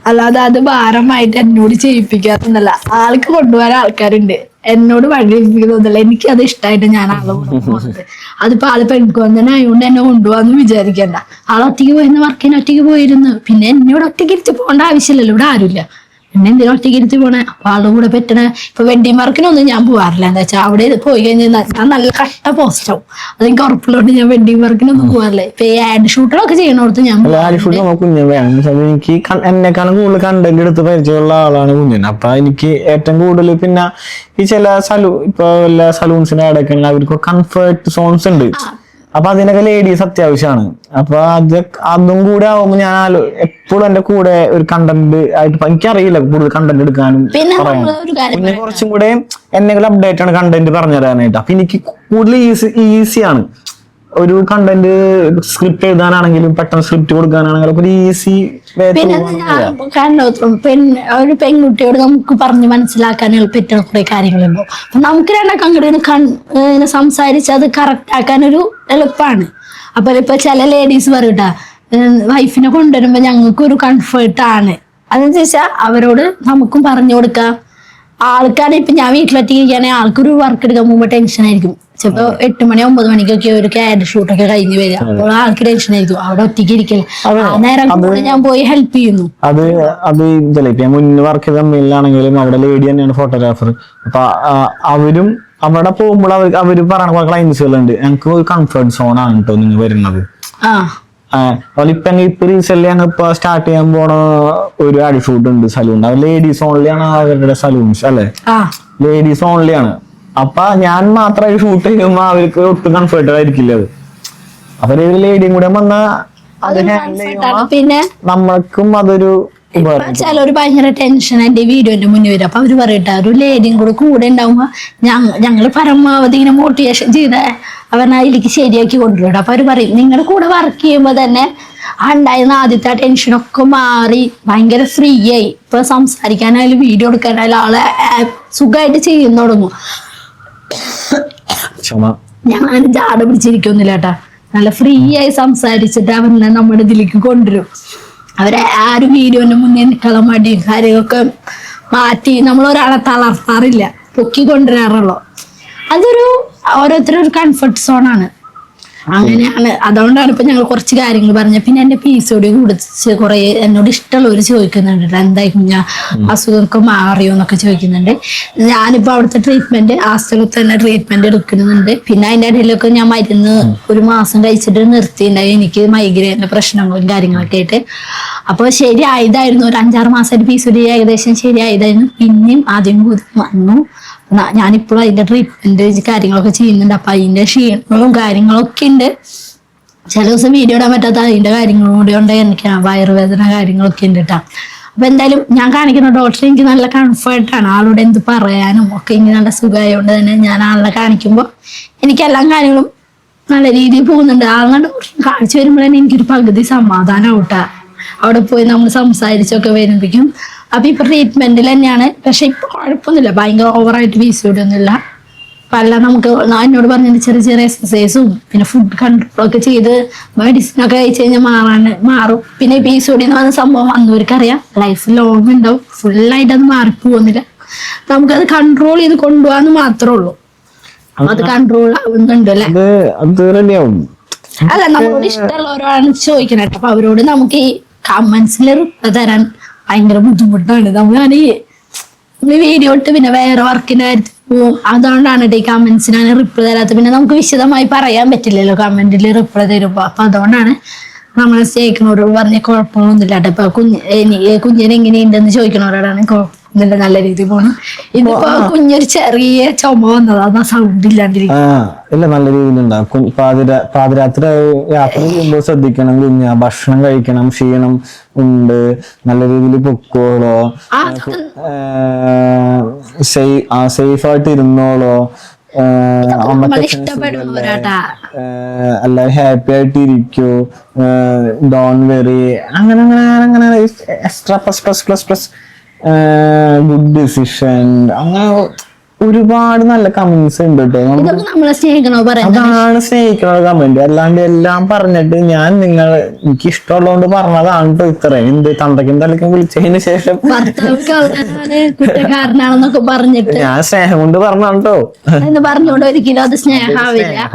അല്ലാതെ അത് ഭാരമായിട്ട് എന്നോട് ചെയ്യിപ്പിക്കാത്തല്ല. ആൾക്ക് കൊണ്ടുപോകാൻ ആൾക്കാരുണ്ട്, എന്നോട് പഠിപ്പിക്കുന്നതല്ല. എനിക്ക് അത് ഇഷ്ടമായിട്ട് ഞാൻ ആളെ പോകുന്നത്. അതിപ്പോ ആള് പെൺകുവന്നെ ആയതുകൊണ്ട് എന്നെ കൊണ്ടുപോകാന്ന് വിചാരിക്കണ്ട. ആളൊറ്റയ്ക്ക് പോയിരുന്ന വർക്കിന് ഒറ്റയ്ക്ക് പോയിരുന്നു. പിന്നെ എന്നോട് ഒറ്റയ്ക്ക് ഇരുത്തി പോകേണ്ട ആവശ്യമില്ലല്ലോ, ഇവിടെ ആരുമില്ല. പിന്നെ എന്തിനും ഒറ്റയ്ക്ക് ഇരുത്തി പോണേ. അപ്പൊ ആളുടെ കൂടെ പറ്റണ ഇപ്പൊ വെഡിങ് വർക്കിനൊന്നും ഞാൻ പോകാറില്ല. എന്താ വെച്ചാൽ അവിടെ പോയി കഴിഞ്ഞാൽ ഞാൻ നല്ല കട്ട പോസ്റ്റാവും. അതെനിക്ക് ഉറപ്പുള്ളതുകൊണ്ട് ഞാൻ വെഡിങ് വർക്കിനൊന്നും പോകാറില്ല. ഇപ്പൊ ഈ ആഡ് ഷൂട്ടുകളൊക്കെ ചെയ്യണോടത്ത് ഞാൻ എനിക്ക് എന്നെക്കാളും കൂടുതൽ കണ്ടന്റ് എടുത്ത് പരിചയമുള്ള ആളാണ് കുഞ്ഞൻ. അപ്പൊ എനിക്ക് ഏറ്റവും കൂടുതൽ പിന്നെ ഈ ചില ഇപ്പൊ എല്ലാ സലൂൺസിന്റെ ആടൊക്കെ അവർക്ക് കംഫർട്ട് സോൺസ് ഉണ്ട്. അപ്പൊ അതിനൊക്കെ ലേഡീസ് അത്യാവശ്യമാണ്. അപ്പൊ അതും കൂടെ ആവുമ്പോ ഞാൻ എപ്പോഴും എന്റെ കൂടെ ഒരു കണ്ടന്റ് ആയിട്ട് എനിക്കറിയില്ല കൂടുതൽ കണ്ടന്റ് എടുക്കാനും പറയാനും. പിന്നെ കുറച്ചും കൂടെ എന്നെങ്കിലും അപ്ഡേറ്റ് ആണ് കണ്ടന്റ് പറഞ്ഞു തരാനായിട്ട്. അപ്പൊ എനിക്ക് കൂടുതൽ ഈസിയാണ് ഒരു കണ്ടന്റ് സ്ക്രിപ്റ്റ് എഴുതാനാണെങ്കിലും പെട്ടെന്ന് സ്ക്രിപ്റ്റ് കൊടുക്കാനാണെങ്കിലും ഒരു ഈസി. പിന്നെ ഒരു പെൺകുട്ടിയോട് നമുക്ക് പറഞ്ഞ് മനസ്സിലാക്കാൻ പറ്റുന്ന കുറെ കാര്യങ്ങളുണ്ടോ. അപ്പൊ നമുക്ക് അങ്ങോട്ട് സംസാരിച്ച് അത് കറക്റ്റ് ആക്കാൻ ഒരു എളുപ്പമാണ്. അപ്പൊ ഇപ്പൊ ചില ലേഡീസ് പറയൂട്ടാ വൈഫിനെ കൊണ്ടുവരുമ്പോ ഞങ്ങൾക്ക് ഒരു കംഫർട്ടാണ്. അതെന്ന് വെച്ചാൽ അവരോട് നമുക്കും പറഞ്ഞു കൊടുക്കാം. ആൾക്കാരെ ഇപ്പൊ ഞാൻ വീട്ടിലെത്തിയിരിക്കുകയാണെങ്കിൽ ആൾക്കൊരു വർക്ക് എടുക്കാൻ പോകുമ്പോ ടെൻഷൻ ആയിരിക്കും. ചിലപ്പോ 8 മണി 9 മണിക്കൊക്കെ ഒരു ക്യാഡ് ഷൂട്ടൊക്കെ കഴിഞ്ഞ് വരിക. അപ്പോൾ ആൾക്ക് ടെൻഷൻ ആയിരിക്കും. അവിടെ ഒറ്റയ്ക്ക് ഇരിക്കൽ. നേരം ഞാൻ പോയി ഹെൽപ്പ് ചെയ്യുന്നു. അത് ഇതല്ലേ മുന്നേ വർക്ക് ചെയ്ത കമ്പനിയിലാണെങ്കിലും അവിടെ ലേഡി തന്നെയാണ് ഫോട്ടോഗ്രാഫർ. അപ്പൊ അവരും അവിടെ പോകുമ്പോൾ അവര് പറയണ ക്ലൈൻസുകളുണ്ട് ഞങ്ങൾക്ക് ഒരു കംഫർട്ട് സോൺ ആണ് കേട്ടോ നിങ്ങൾ വരുന്നത്. ഇപ്പൊ റീസെന്റ് ഞങ്ങൾ ഇപ്പൊ സ്റ്റാർട്ട് ചെയ്യാൻ പോണ ഒരു ആഡ് ഷൂട്ട് ഉണ്ട് സലൂൺ. അത് ലേഡീസ് ഓൺലി ആണ് അവരുടെ സലൂൺസ് അല്ലെ, ലേഡീസ് ഓൺലി ആണ്. അപ്പൊ ഞാൻ മാത്രമായി ഷൂട്ട് ചെയ്യുമ്പോ അവർക്ക് ഒട്ടും കംഫർട്ട് ആയിരിക്കില്ല അത്. അപ്പൊ ഒരു ലേഡിയും കൂടെ വന്നാ അത് ഹാൻഡിൽ ചെയ്യുമ്പോ പിന്നെ നമ്മൾക്കും അതൊരു ചിലൊരു ഭയങ്കര ടെൻഷൻ എന്റെ വീഡിയോന്റെ മുന്നിൽ വരും. അപ്പൊ അവര് പറയട്ടെ ഒരു ലേഡിയും കൂടെ ഉണ്ടാവുമ്പോ ഞങ്ങള് പരമാവധി ഇങ്ങനെ മോട്ടിവേഷൻ ചെയ്ത അവരെ അതിലേക്ക് ശരിയാക്കി കൊണ്ടുവരും. അപ്പൊ അവര് പറയും നിങ്ങളുടെ കൂടെ വർക്ക് ചെയ്യുമ്പോ തന്നെ ഉണ്ടായിരുന്ന ആദ്യത്തെ ടെൻഷനൊക്കെ മാറി ഭയങ്കര ഫ്രീ ആയി. ഇപ്പൊ സംസാരിക്കാനായാലും വീഡിയോ എടുക്കാനായാലും ആളെ സുഖമായിട്ട് ചെയ്യുന്ന തുടങ്ങും. ഞാൻ ജാട പിടിച്ചിരിക്കൊന്നുമില്ല കേട്ടാ. നല്ല ഫ്രീ ആയി സംസാരിച്ചിട്ട് അവരെ നമ്മുടെ ഇതിലേക്ക് കൊണ്ടുവരും. അവരെ ആ ഒരു വീഡിയോന്റെ മുന്നേ നിൽക്കാനുള്ള മടിയും കാര്യങ്ങളൊക്കെ മാറ്റി നമ്മൾ ഒരാളെ തളർത്താറില്ല, പൊക്കി കൊണ്ടുവരാറുള്ളൂ. അതൊരു ഓരോരുത്തരും കംഫർട്ട് സോണാണ്. അങ്ങനെയാണ്. അതുകൊണ്ടാണ് ഇപ്പൊ ഞങ്ങൾ കുറച്ച് കാര്യങ്ങൾ പറഞ്ഞത്. പിന്നെ എന്റെ PCOD കുറിച്ച് കുറെ എന്നോട് ഇഷ്ടമുള്ളവർ ചോദിക്കുന്നുണ്ട് എന്തായി കുഞ്ഞാ അസുഖമൊക്കെ മാറിയോ എന്നൊക്കെ ചോദിക്കുന്നുണ്ട്. ഞാനിപ്പോ അവിടുത്തെ ട്രീറ്റ്മെന്റ് ആ സ്ഥലത്ത് തന്നെ ട്രീറ്റ്മെന്റ് എടുക്കുന്നുണ്ട്. പിന്നെ അതിന്റെ ഇടയിലൊക്കെ ഞാൻ മരുന്ന് 1 മാസം കഴിച്ചിട്ട് നിർത്തിയിട്ടുണ്ടായി. എനിക്ക് മൈഗ്രെയിന്റെ പ്രശ്നങ്ങളും കാര്യങ്ങളൊക്കെ ആയിട്ട്. അപ്പൊ ശരിയായതായിരുന്നു. ഒരു 5-6 മാസമായിട്ട് PCOD ഏകദേശം ശരിയായതായിരുന്നു. പിന്നെയും ആദ്യം വന്നു. ഞാനിപ്പോഴും അതിന്റെ ട്രീറ്റ്മെന്റ് കാര്യങ്ങളൊക്കെ ചെയ്യുന്നുണ്ട്. അപ്പൊ അതിന്റെ ക്ഷീണങ്ങളും കാര്യങ്ങളൊക്കെ ഉണ്ട്. ചില ദിവസം വീഡിയോ ഇടാൻ പറ്റാത്ത അതിന്റെ കാര്യങ്ങളും കൂടെ ഉണ്ട്. എനിക്ക് വയറുവേദന കാര്യങ്ങളൊക്കെ ഉണ്ട് കേട്ടോ. അപ്പൊ എന്തായാലും ഞാൻ കാണിക്കുന്ന ഡോക്ടർ എനിക്ക് നല്ല കംഫർട്ടാണ്. ആളോട് എന്ത് പറയാനും ഒക്കെ എനിക്ക് നല്ല സുഖമായതുകൊണ്ട് തന്നെ ഞാൻ ആളെ കാണിക്കുമ്പോൾ എനിക്ക് എല്ലാ കാര്യങ്ങളും നല്ല രീതിയിൽ പോകുന്നുണ്ട്. ആളുടെ കാണിച്ചു വരുമ്പോഴേ എനിക്കൊരു പകുതി സമാധാനമാവട്ടെ. അവിടെ പോയി നമ്മൾ സംസാരിച്ചൊക്കെ വരുമ്പോഴേക്കും. അപ്പൊ ഇപ്പൊ ട്രീറ്റ്മെന്റിൽ തന്നെയാണ്. പക്ഷെ ഇപ്പൊ കുഴപ്പമൊന്നുമില്ല, ഭയങ്കര ഓവറായിട്ട് PCOD ഒന്നുമില്ല. പല നമുക്ക് എന്നോട് പറഞ്ഞിട്ട് ചെറിയ ചെറിയ എക്സസൈസും പിന്നെ ഫുഡ് കൺട്രോൾ ഒക്കെ ചെയ്ത് മെഡിസിൻ ഒക്കെ കഴിച്ചു കഴിഞ്ഞാൽ മാറും. പിന്നെ PCOD എന്ന് പറഞ്ഞ സംഭവം വന്നവർക്കറിയാം ലൈഫ് ലോങ് ഉണ്ടാവും, ഫുള്ളായിട്ട് അത് മാറിപ്പോകുന്നില്ല. നമുക്കത് കൺട്രോൾ ചെയ്ത് കൊണ്ടുപോകാന്ന് മാത്രമേ ഉള്ളൂ. അത് കൺട്രോൾ ആവുന്നുണ്ട് അല്ലെ? അല്ല നമ്മളോട് ഇഷ്ടമുള്ളവരാണ് ചോദിക്കണേ. അപ്പൊ അവരോട് നമുക്ക് ഈ കമന്റ്സിൽ റിപ്ലൈ തരാൻ ഭയങ്കര ബുദ്ധിമുട്ടാണ്. നമ്മളാണ് വീഡിയോ ഇട്ട് പിന്നെ വേറെ വർക്കിന്റെ കാര്യത്തിൽ പോവും. അതുകൊണ്ടാണ് ഈ കമന്റ്സിനാണ് റിപ്ലൈ തരാത്തത്. പിന്നെ നമുക്ക് വിശദമായി പറയാൻ പറ്റില്ലല്ലോ കമന്റിൽ റിപ്ലൈ തരുമ്പോ. അപ്പൊ അതുകൊണ്ടാണ് നമ്മളെ സ്നേഹിക്കുന്നവരോട് പറഞ്ഞ കുഴപ്പമൊന്നുമില്ല കേട്ടോ. ഇപ്പൊ കുഞ്ഞിനെ എങ്ങനെയുണ്ടെന്ന് ചോദിക്കണവരോടാണ് കുഴപ്പമൊന്നുമില്ല, നല്ല രീതിയിൽ പോകണം. ഇതിപ്പോ കുഞ്ഞൊരു ചെറിയ ചുമ വന്നതാ, സൗണ്ട് ഇല്ലാണ്ടിരിക്കും. ഇല്ല, നല്ല രീതിയിലുണ്ടാവും. പാതിരാത്രി യാത്ര ചെയ്യുമ്പോൾ ശ്രദ്ധിക്കണം, കുഞ്ഞ ഭക്ഷണം കഴിക്കണം, ക്ഷീണം ഉണ്ട്, നല്ല രീതിയിൽ പൊക്കോളോ, സേഫ് ആയിട്ട് ഇരുന്നോളോ, അല്ല ഹാപ്പി ആയിട്ട് ഇരിക്കോ, ഡോൺ വെറി, അങ്ങനെ അങ്ങനെ അങ്ങനെ എക്സ്ട്രാ പ്ലസ് ഗുഡ് ഡിസിഷൻ, അങ്ങനെ ഒരുപാട് നല്ല കമന്റ്സ് ഉണ്ട് കേട്ടോ. അതാണ് സ്നേഹിക്കണ കമന്റ്. അല്ലാണ്ട് എല്ലാം പറഞ്ഞിട്ട് ഞാൻ എനിക്ക് ഇഷ്ടമുള്ളതുകൊണ്ട് പറഞ്ഞതാണ് കേട്ടോ ഇത്രയും. എന്ത് തന്തയ്ക്കും തലയ്ക്കും വിളിച്ചതിന് ശേഷം കുറ്റക്കാരനാണെന്നൊക്കെ പറഞ്ഞിട്ട് ഞാൻ സ്നേഹം കൊണ്ട് പറഞ്ഞാണ് കേട്ടോ എന്ന് പറഞ്ഞുകൊണ്ട് ഒരിക്കലും അത് സ്നേഹമാവില്ല.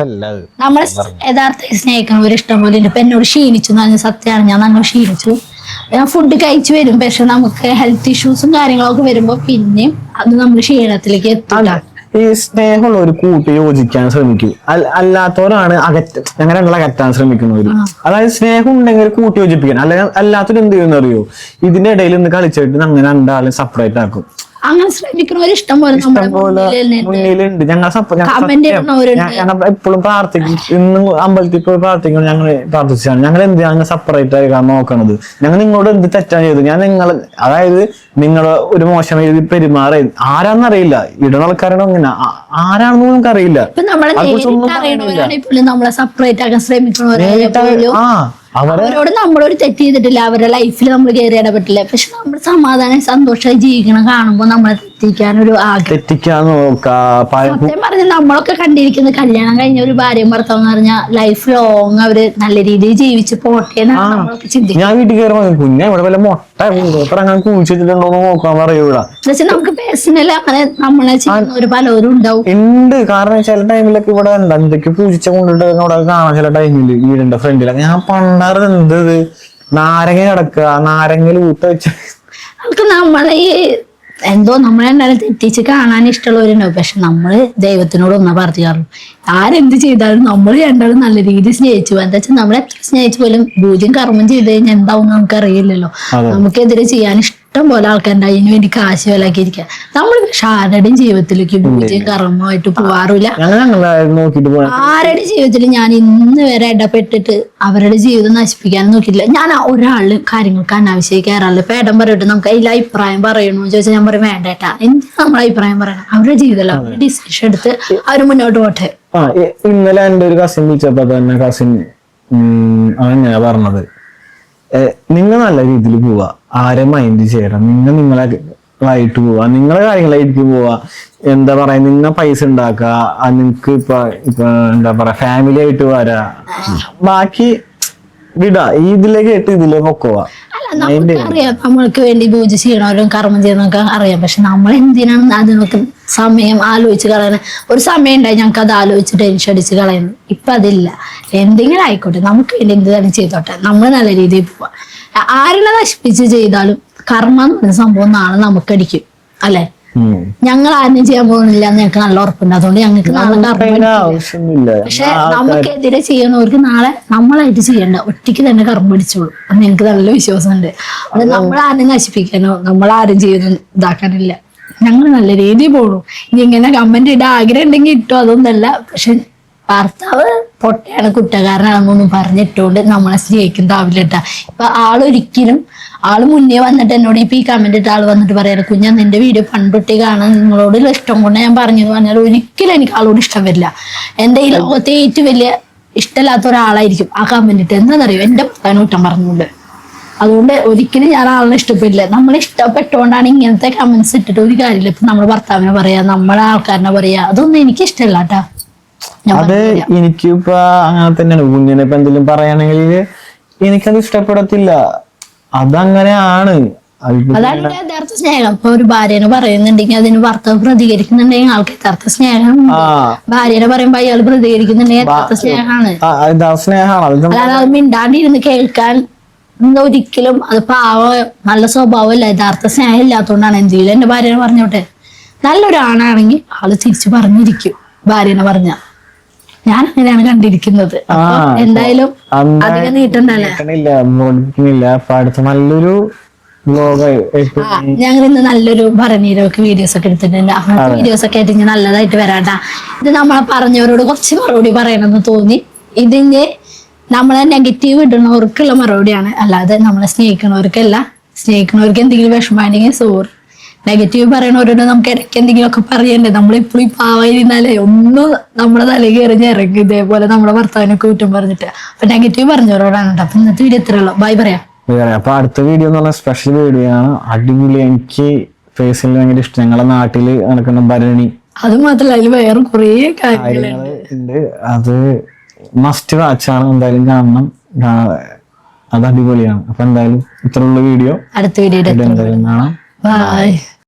നമ്മളെ യഥാർത്ഥ സ്നേഹിക്കണവർ ഇഷ്ടം പോലെ ഉണ്ട്. ഇപ്പൊ എന്നോട് ക്ഷീണിച്ചു എന്ന് സത്യമാണ്, ഞാൻ നന്നായി ക്ഷീണിച്ചു. ഞാൻ ഫുഡ് കഴിച്ചു വരും, പക്ഷെ നമുക്ക് ഹെൽത്ത് ഇഷ്യൂസും കാര്യങ്ങളൊക്കെ വരുമ്പോ പിന്നെയും അത് നമ്മൾ ക്ഷീണത്തിലേക്ക് എത്തില്ല. ഈ സ്നേഹമുള്ള ഒരു കൂട്ടി യോജിക്കാൻ ശ്രമിക്കൂ, അല്ലാത്തവരാണ് അങ്ങനെ അകറ്റാൻ ശ്രമിക്കുന്നവര്. അതായത് സ്നേഹം ഉണ്ടെങ്കിൽ കൂട്ടി യോജിപ്പിക്കാൻ, അല്ലാത്തൊരു എന്ത് ചെയ്യുന്ന അറിയോ, ഇതിന്റെ ഇടയിൽ നിന്ന് കളിച്ചിട്ട് അങ്ങനെ രണ്ടാളും സെപ്പറേറ്റ് ആക്കും. അങ്ങനെ ശ്രമിക്കുന്നവർ ഇഷ്ടം പോലെ മുന്നിലുണ്ട്. ഞങ്ങൾ എപ്പോഴും പ്രാർത്ഥിക്കും, ഇന്നും അമ്പലത്തിൽ പോയി പ്രാർത്ഥിക്കണം. ഞങ്ങൾ പ്രാർത്ഥിച്ചാണ് ഞങ്ങൾ എന്തിനാണ് സെപ്പറേറ്റ് ആയിക്കാൻ നോക്കണത്. ഞങ്ങൾ നിങ്ങളോട് എന്ത് തെറ്റാണ് ചെയ്തത്, ഞാൻ അതായത് നിങ്ങൾ ഒരു മോശം രീതി പെരുമാറി ആരാന്നറിയില്ല, ഇടുന്ന ആൾക്കാരാണോ അങ്ങനെ ആരാണെന്ന് നമുക്ക് അറിയില്ല. നമ്മളെ സെപ്പറേറ്റ് ആക്കാൻ ശ്രമിക്കുന്നവരെ അവരോട് നമ്മളൊരു തെറ്റ് ചെയ്തിട്ടില്ല, അവരുടെ ലൈഫിൽ നമ്മൾ കയറി ഇടപെട്ടില്ല. പക്ഷെ നമ്മൾ സമാധാനം സന്തോഷമായി ജീവിക്കണം കാണുമ്പോൾ നമ്മളെ തെറ്റിക്കാനൊരു സത്യം പറഞ്ഞ നമ്മളൊക്കെ കണ്ടിരിക്കുന്ന കല്യാണം കഴിഞ്ഞ ഒരു ഭാര്യയും ഭർത്താവ് എന്ന് പറഞ്ഞാൽ ലൈഫ് ലോങ് അവര് നല്ല രീതിയിൽ ജീവിച്ച് പോട്ടെ എന്നാണ് നമ്മളൊക്കെ ചിന്തിക്കുന്നത്. ഞാൻ വീട്ടിൽ കയറി കുഞ്ഞാ ഇവിടെ വല്ല മുട്ട കുഴിച്ചിട്ടുണ്ടോന്ന് നോക്കാൻ പറയൂല. പക്ഷെ നമുക്ക് പേഴ്സണലി അങ്ങനെ നമ്മളെ ചെയ്യുന്നവര് പലരും ഉണ്ടാവും ഉണ്ട്. കാരണം ചില ടൈമിലൊക്കെ ഇവിടെ എന്തൊക്കെ പൂജിച്ച കൊണ്ടിട്ട് അവിടെ കാണാൻ ചില ടൈമില് വീടിന്റെ ഫ്രണ്ടിലൊക്കെ ഞാൻ പണ്ടാറ് എന്തത് നാരങ്ങ കിടക്കുക, നാരങ്ങയിൽ ഊട്ട വെച്ച നമ്മളെ ഈ എന്തോ നമ്മളെന്തായാലും തെറ്റിച്ച് കാണാൻ ഇഷ്ടമുള്ളവരുണ്ടാവും. പക്ഷെ നമ്മള് ദൈവത്തിനോട് ഒന്നാ പ്രാർത്ഥിക്കാറുള്ളൂ. ആരെന്ത് ചെയ്താലും നമ്മൾ രണ്ടാളും നല്ല രീതിയിൽ സ്നേഹിച്ചു. എന്താ വെച്ചാൽ നമ്മളെ എത്ര സ്നേഹിച്ചു പോലും പൂജ്യം കർമ്മം ചെയ്ത് കഴിഞ്ഞാൽ എന്താവും നമുക്ക് അറിയില്ലല്ലോ. നമുക്കെതിരെ ചെയ്യാൻ ഇഷ്ടം പോലെ ആൾക്കാരുണ്ട്, അതിന് വേണ്ടി കാശ് വിലക്കിയിരിക്കുക. നമ്മൾ പക്ഷെ ആരുടെയും ജീവിതത്തിലേക്ക് പൂജ്യം കർമ്മമായിട്ട് പോവാറില്ല. ആരുടെ ജീവിതത്തിൽ ഞാൻ ഇന്ന് വരെ ഇടപെട്ടിട്ട് അവരുടെ ജീവിതം നശിപ്പിക്കാൻ നോക്കിയില്ല. ഞാൻ ഒരാളുടെ കാര്യങ്ങൾക്ക് അനാവശ്യമായി കയറാറില്ല. ഇപ്പൊ ഏട്ടൻ പറയട്ടെ നമുക്ക് അതിൽ അഭിപ്രായം പറയണോ ചോദിച്ചാൽ ഞാൻ പറയും വേണ്ടേട്ടാ, എന്തിനാ നമ്മളെ അഭിപ്രായം പറയണം, അവരുടെ ജീവിതമല്ല, അവരുടെ ഡിസിഷൻ എടുത്ത് അവര് മുന്നോട്ട് പോട്ടെ. ഇന്നലെ എന്റെ ഒരു കസിൻ വിളിച്ചപ്പോ തന്നെ കസിൻ അവൻ പറഞ്ഞത്, നിങ്ങൾ നല്ല രീതിയിൽ പോവാ, ആരെ മൈൻഡ് ചെയ്യണം, നിങ്ങളായിട്ട് പോവാ, നിങ്ങളെ കാര്യങ്ങളായിട്ട് പോവാ, എന്താ പറയാ, നിങ്ങൾ പൈസ ഉണ്ടാക്കുക, നിങ്ങക്ക് ഇപ്പൊ എന്താ പറയാ ഫാമിലി ആയിട്ട് വരാ, ബാക്കി വിടാ, ഇതിലേക്ക് ഇട്ട് ഇതിലേക്ക് പൊക്കോവാ. നമുക്കറിയാം നമ്മൾക്ക് വേണ്ടി പൂജ ചെയ്യണവരും കർമ്മം ചെയ്യുന്നവർക്ക് അറിയാം. പക്ഷെ നമ്മൾ എന്തിനാണ് അതിനൊക്കെ സമയം ആലോചിച്ച് കളയുന്നത്? ഒരു സമയം ഉണ്ടായി ഞങ്ങൾക്ക് അത് ആലോചിച്ച് ടെൻഷൻ അടിച്ച് കളയുന്നത്. ഇപ്പൊ അതില്ല. എന്തെങ്കിലും ആയിക്കോട്ടെ, നമുക്ക് വേണ്ടി എന്ത് തന്നെ ചെയ്തോട്ടെ, നമ്മൾ നല്ല രീതിയിൽ പോവാ. ആരെല്ലാം നശിപ്പിച്ച് ചെയ്താലും കർമ്മം എന്ന് പറഞ്ഞ സംഭവം നാളെ നമുക്കടിക്കും അല്ലെ. ഞങ്ങൾ ആരും ചെയ്യാൻ പോകുന്നില്ല എന്ന് ഞങ്ങൾക്ക് നല്ല ഉറപ്പുണ്ട്. അതുകൊണ്ട് ഞങ്ങൾക്ക് നാളെ പക്ഷെ നമുക്കെതിരെ ചെയ്യുന്നവർക്ക് നാളെ നമ്മളായിട്ട് ചെയ്യണ്ട, ഒറ്റയ്ക്ക് തന്നെ കർമ്മം പിടിച്ചോളൂ എന്ന് ഞങ്ങൾക്ക് നല്ല വിശ്വാസമുണ്ട്. അത് നമ്മളാരും നശിപ്പിക്കാനോ നമ്മളാരും ചെയ്യുന്ന ഇതാക്കാനില്ല. ഞങ്ങൾ നല്ല രീതിയിൽ പോകണു. ഇനി ഇങ്ങനെ കമന്റ് ഇടാൻ ആഗ്രഹം ഉണ്ടെങ്കിൽ ഇട്ടോ, അതൊന്നല്ല. പക്ഷെ ഭർത്താവ് പൊട്ടയാണ് കുറ്റക്കാരനാണെന്നൊന്നും പറഞ്ഞിട്ടുകൊണ്ട് നമ്മളെ സ്നേഹിക്കുന്നതാവില്ല കേട്ടാ. ഇപ്പൊ ആളൊരിക്കലും ആള് മുന്നേ വന്നിട്ട് എന്നോട് ഇപ്പൊ ഈ കമന്റ് ഇട്ട ആള് വന്നിട്ട് പറയാറ്, കുഞ്ഞാ നിന്റെ വീഡിയോ പണ്ടൊട്ടി കാണാൻ നിങ്ങളോടുള്ള ഇഷ്ടം കൊണ്ട് ഞാൻ പറഞ്ഞു പറഞ്ഞാൽ ഒരിക്കലും എനിക്ക് ആളോട് ഇഷ്ടം വരില്ല. എന്റെ ഈ ലോകത്തെ ഏറ്റവും വലിയ ഇഷ്ടമില്ലാത്ത ഒരാളായിരിക്കും ആ കമന്റ് ഇട്ട്. എന്താണെന്നറിയോ, എന്റെ ഭർത്താവിന് കുറ്റം പറഞ്ഞുകൊണ്ട് അതുകൊണ്ട് ഒരിക്കലും ഞാൻ ആളിനെ ഇഷ്ടപ്പെടില്ല. നമ്മൾ ഇഷ്ടപ്പെട്ടുകൊണ്ടാണ് ഇങ്ങനത്തെ കമന്റ്സ് ഇട്ടിട്ട് ഒരു കാര്യമില്ല. ഇപ്പൊ നമ്മളെ ഭർത്താവിനെ പറയാ, നമ്മളെ ആൾക്കാരനെ പറയാ, അതൊന്നും എനിക്ക് ഇഷ്ടമല്ല കേട്ടാ. അത് എനിക്കിപ്പോ അങ്ങനെ തന്നെയാണ്. കുഞ്ഞിനെ ഇപ്പൊ എന്തെങ്കിലും പറയുകയാണെങ്കിൽ എനിക്കത് ഇഷ്ടപ്പെടത്തില്ല. അതങ്ങനെയാണ്. അതാണ് ഒരു യഥാർത്ഥ സ്നേഹം. ഇപ്പൊ ഒരു ഭാര്യനെ പറയുന്നുണ്ടെങ്കിൽ അതിന് ഭർത്താവ് പ്രതികരിക്കുന്നുണ്ടെങ്കിൽ ആൾക്ക് യഥാർത്ഥ സ്നേഹം. ഭാര്യനെ പറയുമ്പോ അയാൾ പ്രതികരിക്കുന്നുണ്ടെങ്കിൽ യഥാർത്ഥ സ്നേഹമാണ്. അല്ലാതെ അത് മിണ്ടാണ്ടിരുന്ന് കേൾക്കാൻ ഒരിക്കലും അത് നല്ല സ്വഭാവമല്ല. യഥാർത്ഥ സ്നേഹം ഇല്ലാത്തതുകൊണ്ടാണ്. എന്തെങ്കിലും എന്റെ ഭാര്യനെ പറഞ്ഞോട്ടെ, നല്ലൊരാണാണെങ്കിൽ ആള് തിരിച്ചു പറഞ്ഞിരിക്കും. ഭാര്യനെ പറഞ്ഞ ഞാൻ അങ്ങനെയാണ് കണ്ടിരിക്കുന്നത്. എന്തായാലും അധികം നീട്ടണ്ടല്ല. അടുത്ത നല്ലൊരു ഞങ്ങൾ ഇന്ന് നല്ലൊരു ഭരണീരൊക്കെ വീഡിയോസ് ഒക്കെ എടുത്തിട്ടുണ്ട്. അങ്ങനത്തെ വീഡിയോസ് ഒക്കെ ആയിട്ട് നല്ലതായിട്ട് വരാട്ടാ. ഇത് നമ്മളെ പറഞ്ഞവരോട് കുറച്ച് മറുപടി പറയണമെന്ന് തോന്നി. ഇതിന്റെ നമ്മളെ നെഗറ്റീവ് ഇടുന്നവർക്കുള്ള മറുപടിയാണ്, അല്ലാതെ നമ്മളെ സ്നേഹിക്കുന്നവർക്കല്ല. സ്നേഹിക്കുന്നവർക്ക് എന്തെങ്കിലും വിഷമാണെങ്കിൽ സോറി. നെഗറ്റീവ് പറയണവരോട് നമുക്ക് ഇടയ്ക്ക് എന്തെങ്കിലും ഒക്കെ പറയണ്ടേ. നമ്മളെപ്പോഴും പാവായിരുന്നാലേ ഒന്നും നമ്മളെ തലയിൽ കയറി ഇറങ്ങി ഇതേപോലെ നമ്മുടെ ഭർത്താവിനെ കുറ്റം പറഞ്ഞിട്ട്. അപ്പൊ നെഗറ്റീവ് പറഞ്ഞവരോടാണ് കേട്ടോ. അപ്പൊ ഇന്നത്തെ വീഡിയോ ഇത്രയുള്ളൂ. ബൈ പറയാം. അപ്പൊ അടുത്ത വീഡിയോ എന്ന് പറഞ്ഞാൽ സ്പെഷ്യൽ വീഡിയോ ആണ്. അടിപൊളി. എനിക്ക് പേഴ്സണലി ഭയങ്കര ഇഷ്ടം. ഞങ്ങളെ നാട്ടില് നടക്കുന്ന ഭരണി, അത് മാത്രല്ല അതിൽ വേറെ കുറേ കാര്യങ്ങളുണ്ട്. അത് മസ്റ്റ് വാച്ചാണ്. എന്തായാലും കാണണം. അത് അടിപൊളിയാണ്. അപ്പൊ എന്തായാലും ഇത്രയുള്ള വീഡിയോ അടുത്ത വീഡിയോ എന്തായാലും കാണാം. ബൈ.